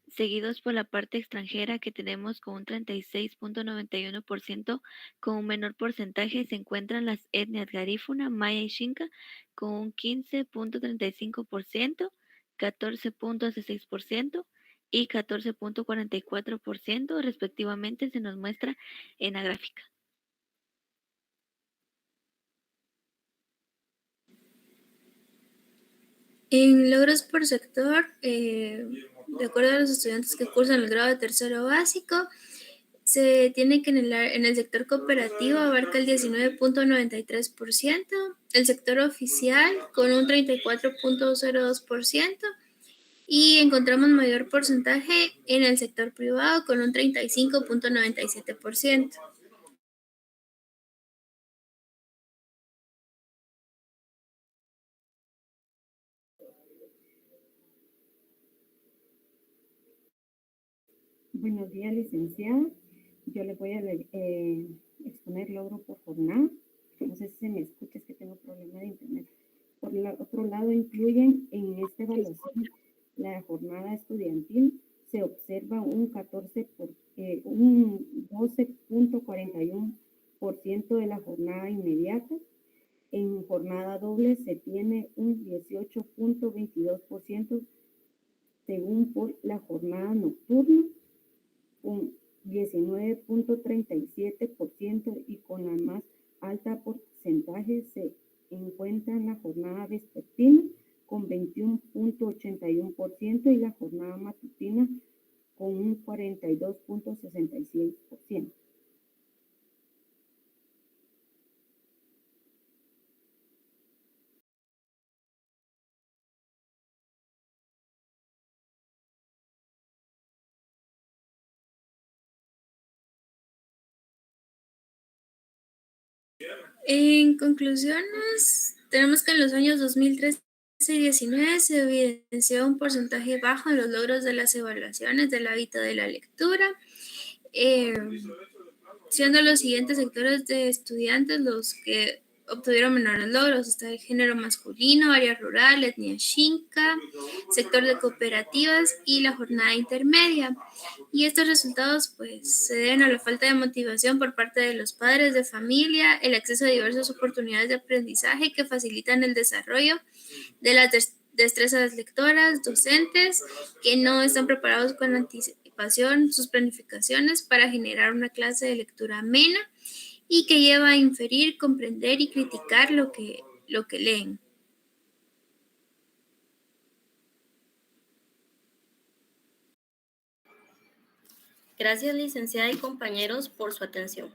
seguidos por la parte extranjera, que tenemos con un 36.91%. Con un menor porcentaje se encuentran las etnias garífuna, maya y xinca, con un 15.35%, 14.16% y 14.44%, respectivamente, se nos muestra en la gráfica. En logros por sector, de acuerdo a los estudiantes que cursan el grado de tercero básico, se tiene que en el sector cooperativo abarca el 19.93%, el sector oficial con un 34.02% y encontramos mayor porcentaje en el sector privado con un 35.97%. Buenos días, licenciada. Yo les voy a exponer logro por jornada. No sé si se me escucha, es que tengo problema de internet. Por otro lado, incluyen en esta evaluación la jornada estudiantil. Se observa un 12.41% de la jornada inmediata. En jornada doble se tiene un 18.22% según por la jornada nocturna, con 19.37% y con la más alta porcentaje se encuentra en la jornada vespertina con 21.81% y la jornada matutina con un 42.66%. En conclusiones, tenemos que en los años 2013 y 2019 se evidenció un porcentaje bajo en los logros de las evaluaciones del hábito de la lectura, siendo los siguientes sectores de estudiantes los que obtuvieron menores logros. Está el género masculino, área rural, etnia xinca, sector de cooperativas y la jornada intermedia. Y estos resultados pues se deben a la falta de motivación por parte de los padres de familia, el acceso a diversas oportunidades de aprendizaje que facilitan el desarrollo de las destrezas lectoras, docentes que no están preparados con anticipación sus planificaciones para generar una clase de lectura amena y que lleva a inferir, comprender y criticar lo que leen. Gracias, licenciada y compañeros, por su atención.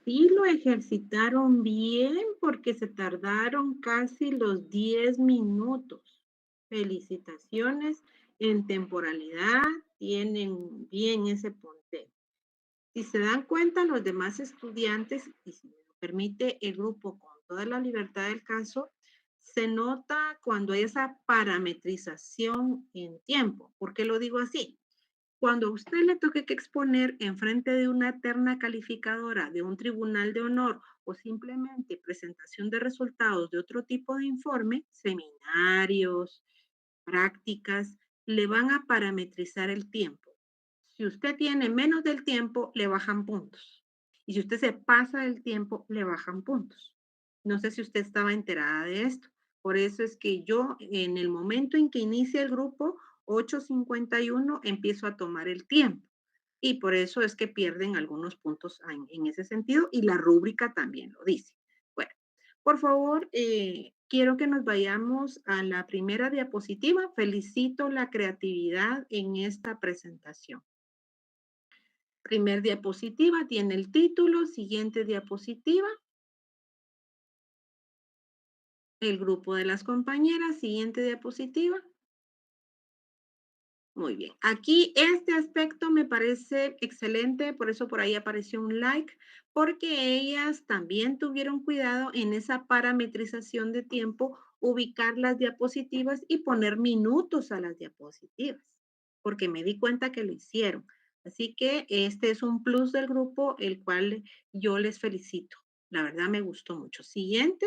Sí lo ejercitaron bien porque se tardaron casi los 10 minutos. Felicitaciones. En temporalidad tienen bien ese punteo. Si se dan cuenta, los demás estudiantes, y si me lo permite el grupo con toda la libertad del caso, se nota cuando hay esa parametrización en tiempo. ¿Por qué lo digo así? Cuando a usted le toque que exponer en frente de una terna calificadora de un tribunal de honor o simplemente presentación de resultados de otro tipo de informe, seminarios, prácticas, le van a parametrizar el tiempo. Si usted tiene menos del tiempo, le bajan puntos. Y si usted se pasa del tiempo, le bajan puntos. No sé si usted estaba enterada de esto. Por eso es que yo, en el momento en que inicia el grupo, 8:51, empiezo a tomar el tiempo. Y por eso es que pierden algunos puntos en ese sentido y la rúbrica también lo dice. Bueno, por favor, quiero que nos vayamos a la primera diapositiva. Felicito la creatividad en esta presentación. Primer diapositiva tiene el título, siguiente diapositiva. El grupo de las compañeras, siguiente diapositiva. Muy bien. Aquí este aspecto me parece excelente, por eso por ahí apareció un like, porque ellas también tuvieron cuidado en esa parametrización de tiempo, ubicar las diapositivas y poner minutos a las diapositivas, porque me di cuenta que lo hicieron. Así que este es un plus del grupo, el cual yo les felicito. La verdad me gustó mucho. Siguiente.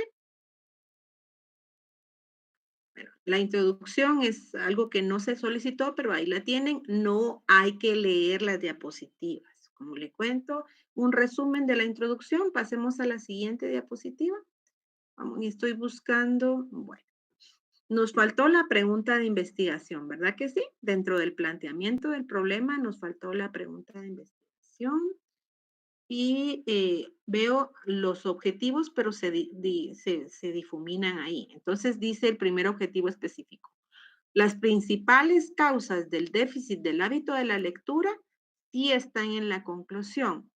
Bueno, la introducción es algo que no se solicitó, pero ahí la tienen. No hay que leer las diapositivas. Como le cuento, un resumen de la introducción. Pasemos a la siguiente diapositiva. Vamos, y estoy buscando, bueno, nos faltó la pregunta de investigación, ¿verdad que sí? Dentro del planteamiento del problema nos faltó la pregunta de investigación. Y veo los objetivos, pero se difuminan ahí. Entonces dice el primer objetivo específico. Las principales causas del déficit del hábito de la lectura sí están en la conclusión.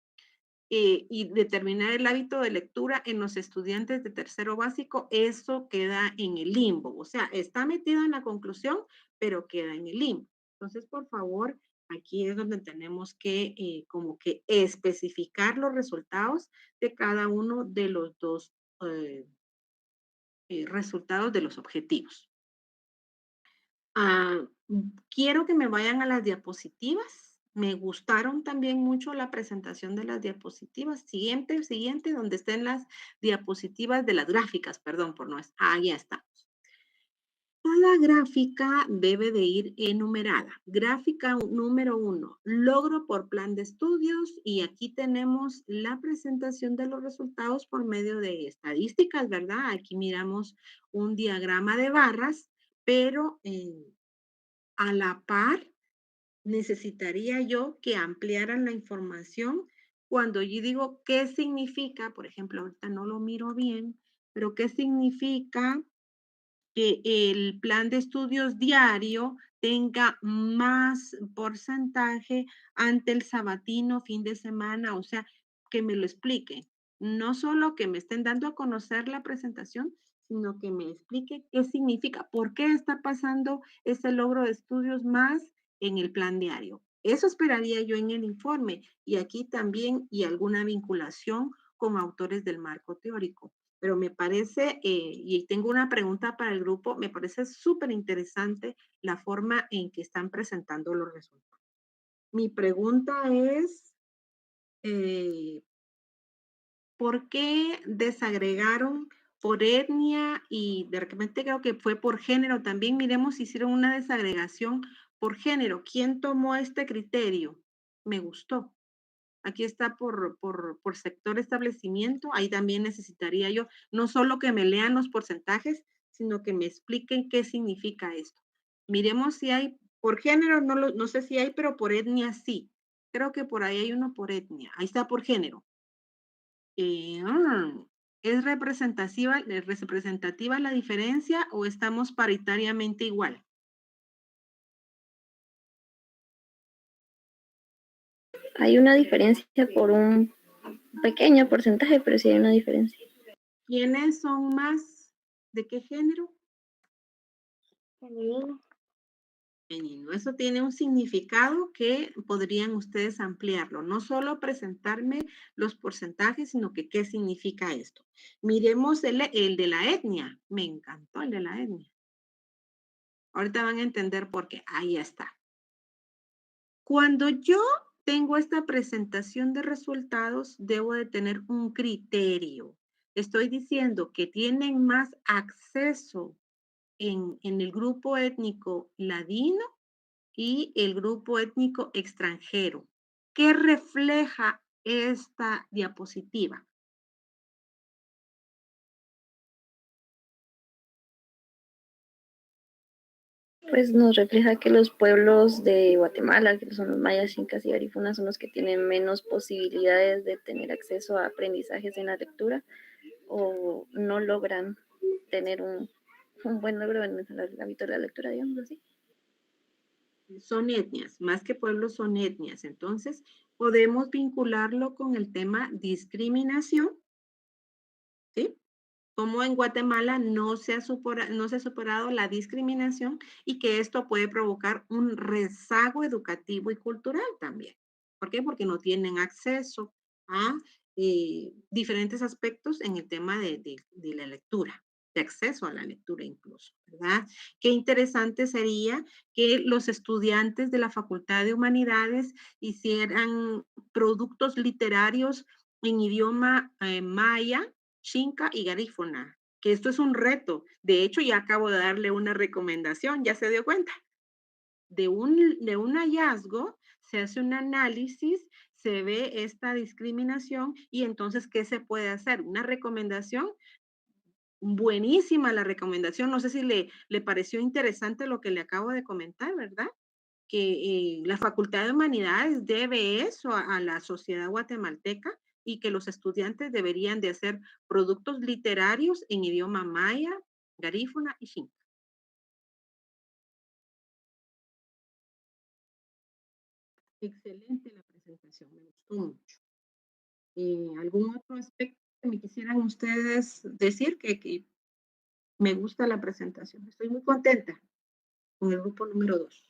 Y determinar el hábito de lectura en los estudiantes de tercero básico, eso queda en el limbo. O sea, está metido en la conclusión, pero queda en el limbo. Entonces, por favor, aquí es donde tenemos que como que especificar los resultados de cada uno de los dos eh, resultados de los objetivos. Ah, quiero que me vayan a las diapositivas. Me gustaron también mucho la presentación de las diapositivas. Siguiente, donde estén las diapositivas de las gráficas, perdón, por no es. Ah, ya está. Cada gráfica debe de ir enumerada. Gráfica número 1, logro por plan de estudios, y aquí tenemos la presentación de los resultados por medio de estadísticas, ¿verdad? Aquí miramos un diagrama de barras, pero a la par necesitaría yo que ampliaran la información cuando yo digo qué significa, por ejemplo, ahorita no lo miro bien, pero qué significa que el plan de estudios diario tenga más porcentaje ante el sabatino, fin de semana, o sea, que me lo explique. No solo que me estén dando a conocer la presentación, sino que me explique qué significa, por qué está pasando ese logro de estudios más en el plan diario. Eso esperaría yo en el informe, y aquí también y alguna vinculación con autores del marco teórico. Pero me parece, y tengo una pregunta para el grupo, me parece súper interesante la forma en que están presentando los resultados. Mi pregunta es, ¿por qué desagregaron por etnia y de repente creo que fue por género también? Miremos si hicieron una desagregación por género. ¿Quién tomó este criterio? Me gustó. Aquí está por sector establecimiento. Ahí también necesitaría yo, no solo que me lean los porcentajes, sino que me expliquen qué significa esto. Miremos si hay, por género no sé si hay, pero por etnia sí. Creo que por ahí hay uno por etnia. Ahí está por género. Eh, ah, ¿Es representativa la diferencia o estamos paritariamente igual? Hay una diferencia por un pequeño porcentaje, pero sí hay una diferencia. ¿Quiénes son más? ¿De qué género? Femenino. Femenino. Eso tiene un significado que podrían ustedes ampliarlo. No solo presentarme los porcentajes, sino que qué significa esto. Miremos el de la etnia. Me encantó el de la etnia. Ahorita van a entender por qué. Ahí está. Cuando yo tengo esta presentación de resultados, debo de tener un criterio. Estoy diciendo que tienen más acceso en el grupo étnico ladino y el grupo étnico extranjero. ¿Qué refleja esta diapositiva? Pues nos refleja que los pueblos de Guatemala, que son los mayas, incas y garífunas, son los que tienen menos posibilidades de tener acceso a aprendizajes en la lectura o no logran tener un buen logro en el hábito de la lectura, digamos así. Son etnias, más que pueblos son etnias. Entonces, podemos vincularlo con el tema discriminación, ¿sí? Como en Guatemala no se ha superado la discriminación y que esto puede provocar un rezago educativo y cultural también. ¿Por qué? Porque no tienen acceso a diferentes aspectos en el tema de la lectura, de acceso a la lectura incluso, ¿verdad? Qué interesante sería que los estudiantes de la Facultad de Humanidades hicieran productos literarios en idioma maya, Xinca y Garífuna, que esto es un reto. De hecho, ya acabo de darle una recomendación, ¿ya se dio cuenta? De un hallazgo se hace un análisis, se ve esta discriminación y entonces, ¿qué se puede hacer? Una recomendación, buenísima la recomendación. No sé si le pareció interesante lo que le acabo de comentar, ¿verdad? Que la Facultad de Humanidades debe eso a la sociedad guatemalteca y que los estudiantes deberían de hacer productos literarios en idioma maya, garífuna y xinca. Excelente la presentación, me gustó mucho. ¿Algún otro aspecto que me quisieran ustedes decir que me gusta la presentación? Estoy muy contenta con el grupo número 2.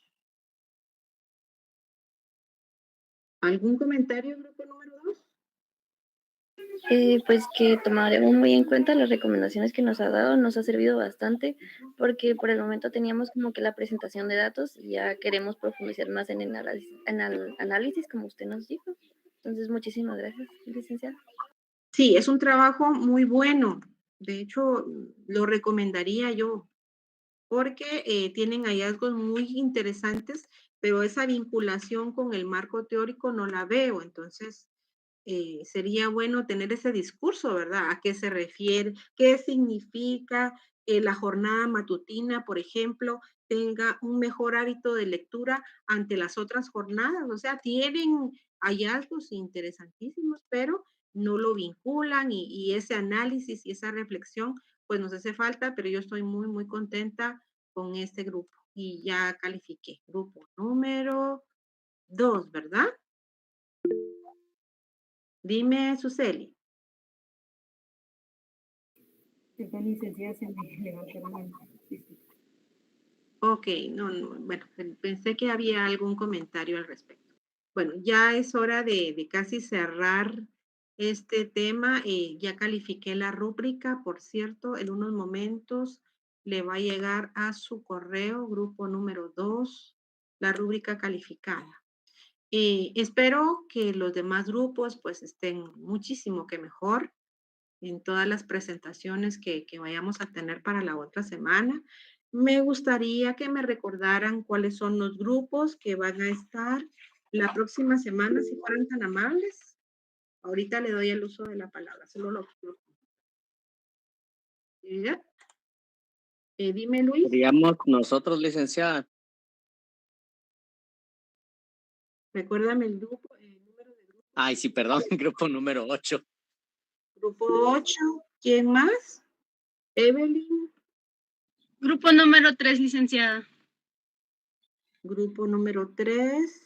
¿Algún comentario, grupo número 2? Pues que tomaremos muy en cuenta las recomendaciones que nos ha dado, nos ha servido bastante, porque por el momento teníamos como que la presentación de datos y ya queremos profundizar más en el análisis, como usted nos dijo. Entonces, muchísimas gracias, licenciada. Sí, es un trabajo muy bueno. De hecho, lo recomendaría yo, porque tienen hallazgos muy interesantes, pero esa vinculación con el marco teórico no la veo. Entonces, sería bueno tener ese discurso, ¿verdad? ¿A qué se refiere? ¿Qué significa la jornada matutina, por ejemplo, tenga un mejor hábito de lectura ante las otras jornadas? O sea, tienen hallazgos interesantísimos, pero no lo vinculan y ese análisis y esa reflexión, pues nos hace falta, pero yo estoy muy, muy contenta con este grupo y ya califiqué. Grupo número 2, ¿verdad? Dime, Suseli. Perdón, licenciada, se me levantó la mano. Disculpe. Ok, no, bueno, pensé que había algún comentario al respecto. Bueno, ya es hora de casi cerrar este tema. Ya califiqué la rúbrica, por cierto, en unos momentos le va a llegar a su correo, grupo número 2, la rúbrica calificada. Espero que los demás grupos pues estén muchísimo que mejor en todas las presentaciones que vayamos a tener para la otra semana. Me gustaría que me recordaran cuáles son los grupos que van a estar la próxima semana, si fueran tan amables. Ahorita le doy el uso de la palabra, solo lo. ¿Ya? Dime, Luis. Seríamos nosotros, licenciada. Recuérdame el grupo, el número de grupo. Ay, sí, perdón, grupo número 8. Grupo 8. ¿Quién más? Evelyn. Grupo número 3, licenciada. Grupo número 3.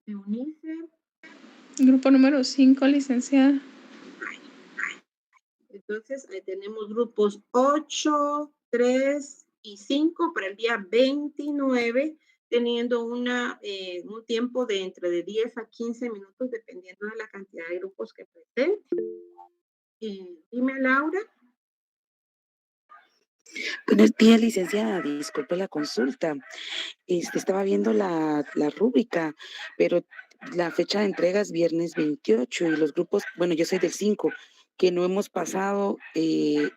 Eunice. Grupo número 5, licenciada. Entonces, tenemos grupos 8, 3 y 5 para el día 29, teniendo un tiempo de entre de 10 a 15 minutos, dependiendo de la cantidad de grupos que presenten. Dime, Laura. Buenos días, licenciada. Disculpe la consulta. Estaba viendo la rúbrica, pero la fecha de entrega es viernes 28 y los grupos, bueno, yo soy del 5, que no hemos pasado,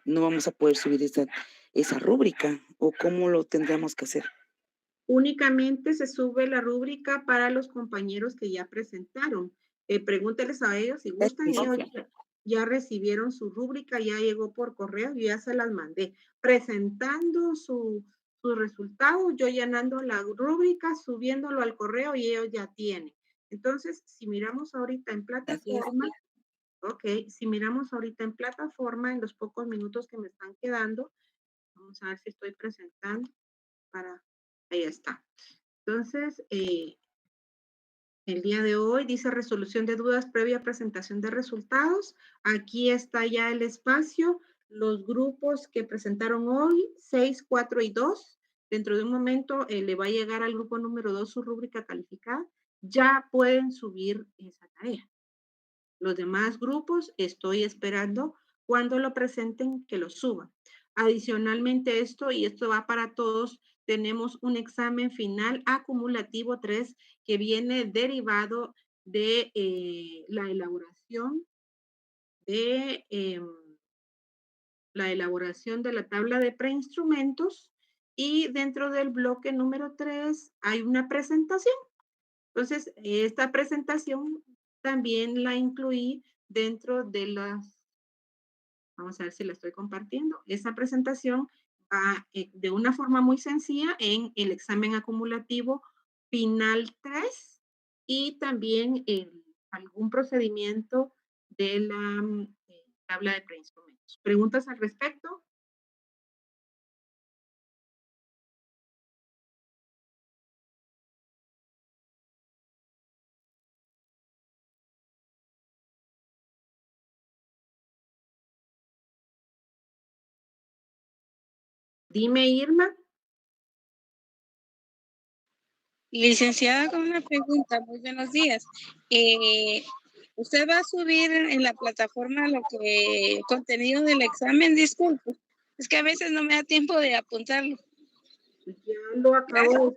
no vamos a poder subir esa rúbrica, o cómo lo tendríamos que hacer. Únicamente se sube la rúbrica para los compañeros que ya presentaron. Pregúnteles a ellos si gustan. Ellos ya recibieron su rúbrica, ya llegó por correo, yo ya se las mandé. Presentando su resultado, yo llenando la rúbrica, subiéndolo al correo y ellos ya tienen. Entonces, si miramos ahorita en plataforma, si miramos ahorita en plataforma, en los pocos minutos que me están quedando, vamos a ver si estoy presentando ahí está. Entonces, el día de hoy dice resolución de dudas previa presentación de resultados. Aquí está ya el espacio. Los grupos que presentaron hoy, 6, 4 y 2. Dentro de un momento le va a llegar al grupo número 2 su rúbrica calificada. Ya pueden subir esa tarea. Los demás grupos estoy esperando cuando lo presenten que lo suban. Adicionalmente esto, y esto va para todos, tenemos un examen final acumulativo 3 que viene derivado de la elaboración de la tabla de preinstrumentos, y dentro del bloque número 3 hay una presentación. Entonces, esta presentación también la incluí dentro de las, vamos a ver si la estoy compartiendo. Esa presentación va de una forma muy sencilla en el examen acumulativo final 3 y también algún procedimiento de la tabla de preinstrumentos. ¿Preguntas al respecto? Dime, Irma. Licenciada, con una pregunta. Muy buenos días. ¿Usted va a subir en la plataforma contenido del examen? Disculpe. Es que a veces no me da tiempo de apuntarlo. Ya lo acabo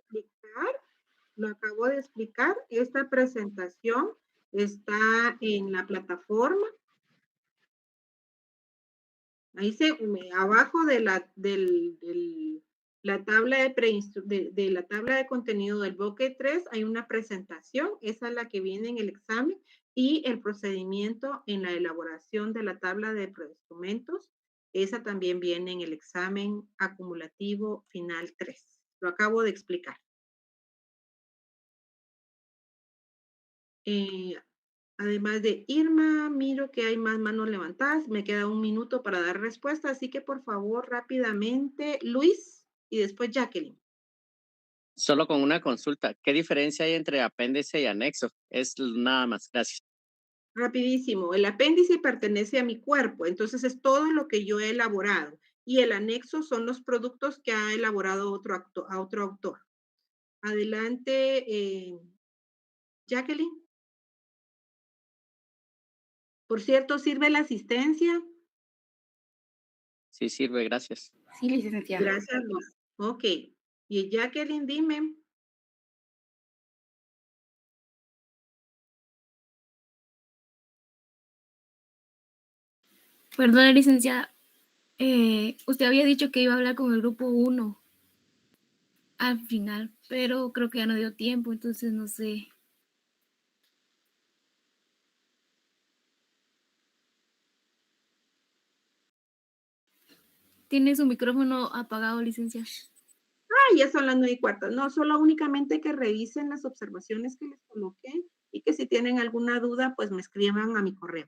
de explicar. Esta presentación está en la plataforma. Ahí abajo de la tabla de la tabla de contenido del bloque 3 hay una presentación, esa es la que viene en el examen, y el procedimiento en la elaboración de la tabla de instrumentos, esa también viene en el examen acumulativo final 3. Lo acabo de explicar. Además de Irma, miro que hay más manos levantadas. Me queda un minuto para dar respuesta, así que por favor, rápidamente, Luis y después Jacqueline. Solo con una consulta. ¿Qué diferencia hay entre apéndice y anexo? Es nada más. Gracias. Rapidísimo. El apéndice pertenece a mi cuerpo, entonces es todo lo que yo he elaborado. Y el anexo son los productos que ha elaborado otro autor. Adelante, Jacqueline. Por cierto, ¿sirve la asistencia? Sí, sirve, gracias. Sí, licenciada. Gracias, Luis. Ok. Y Jacqueline, dime. Perdón, licenciada. Usted había dicho que iba a hablar con el grupo 1 al final, pero creo que ya no dio tiempo, entonces no sé. Tiene su micrófono apagado, licenciada. Ya son las 9:15. No, solo únicamente que revisen las observaciones que les coloqué y que si tienen alguna duda, pues me escriban a mi correo.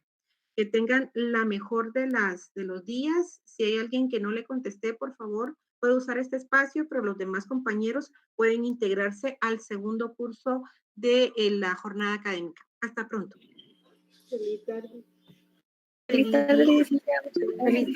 Que tengan la mejor de los días. Si hay alguien que no le contesté, por favor, puede usar este espacio, pero los demás compañeros pueden integrarse al segundo curso de la jornada académica. Hasta pronto. Feliz tarde. Feliz tarde, licenciada. Feliz tarde.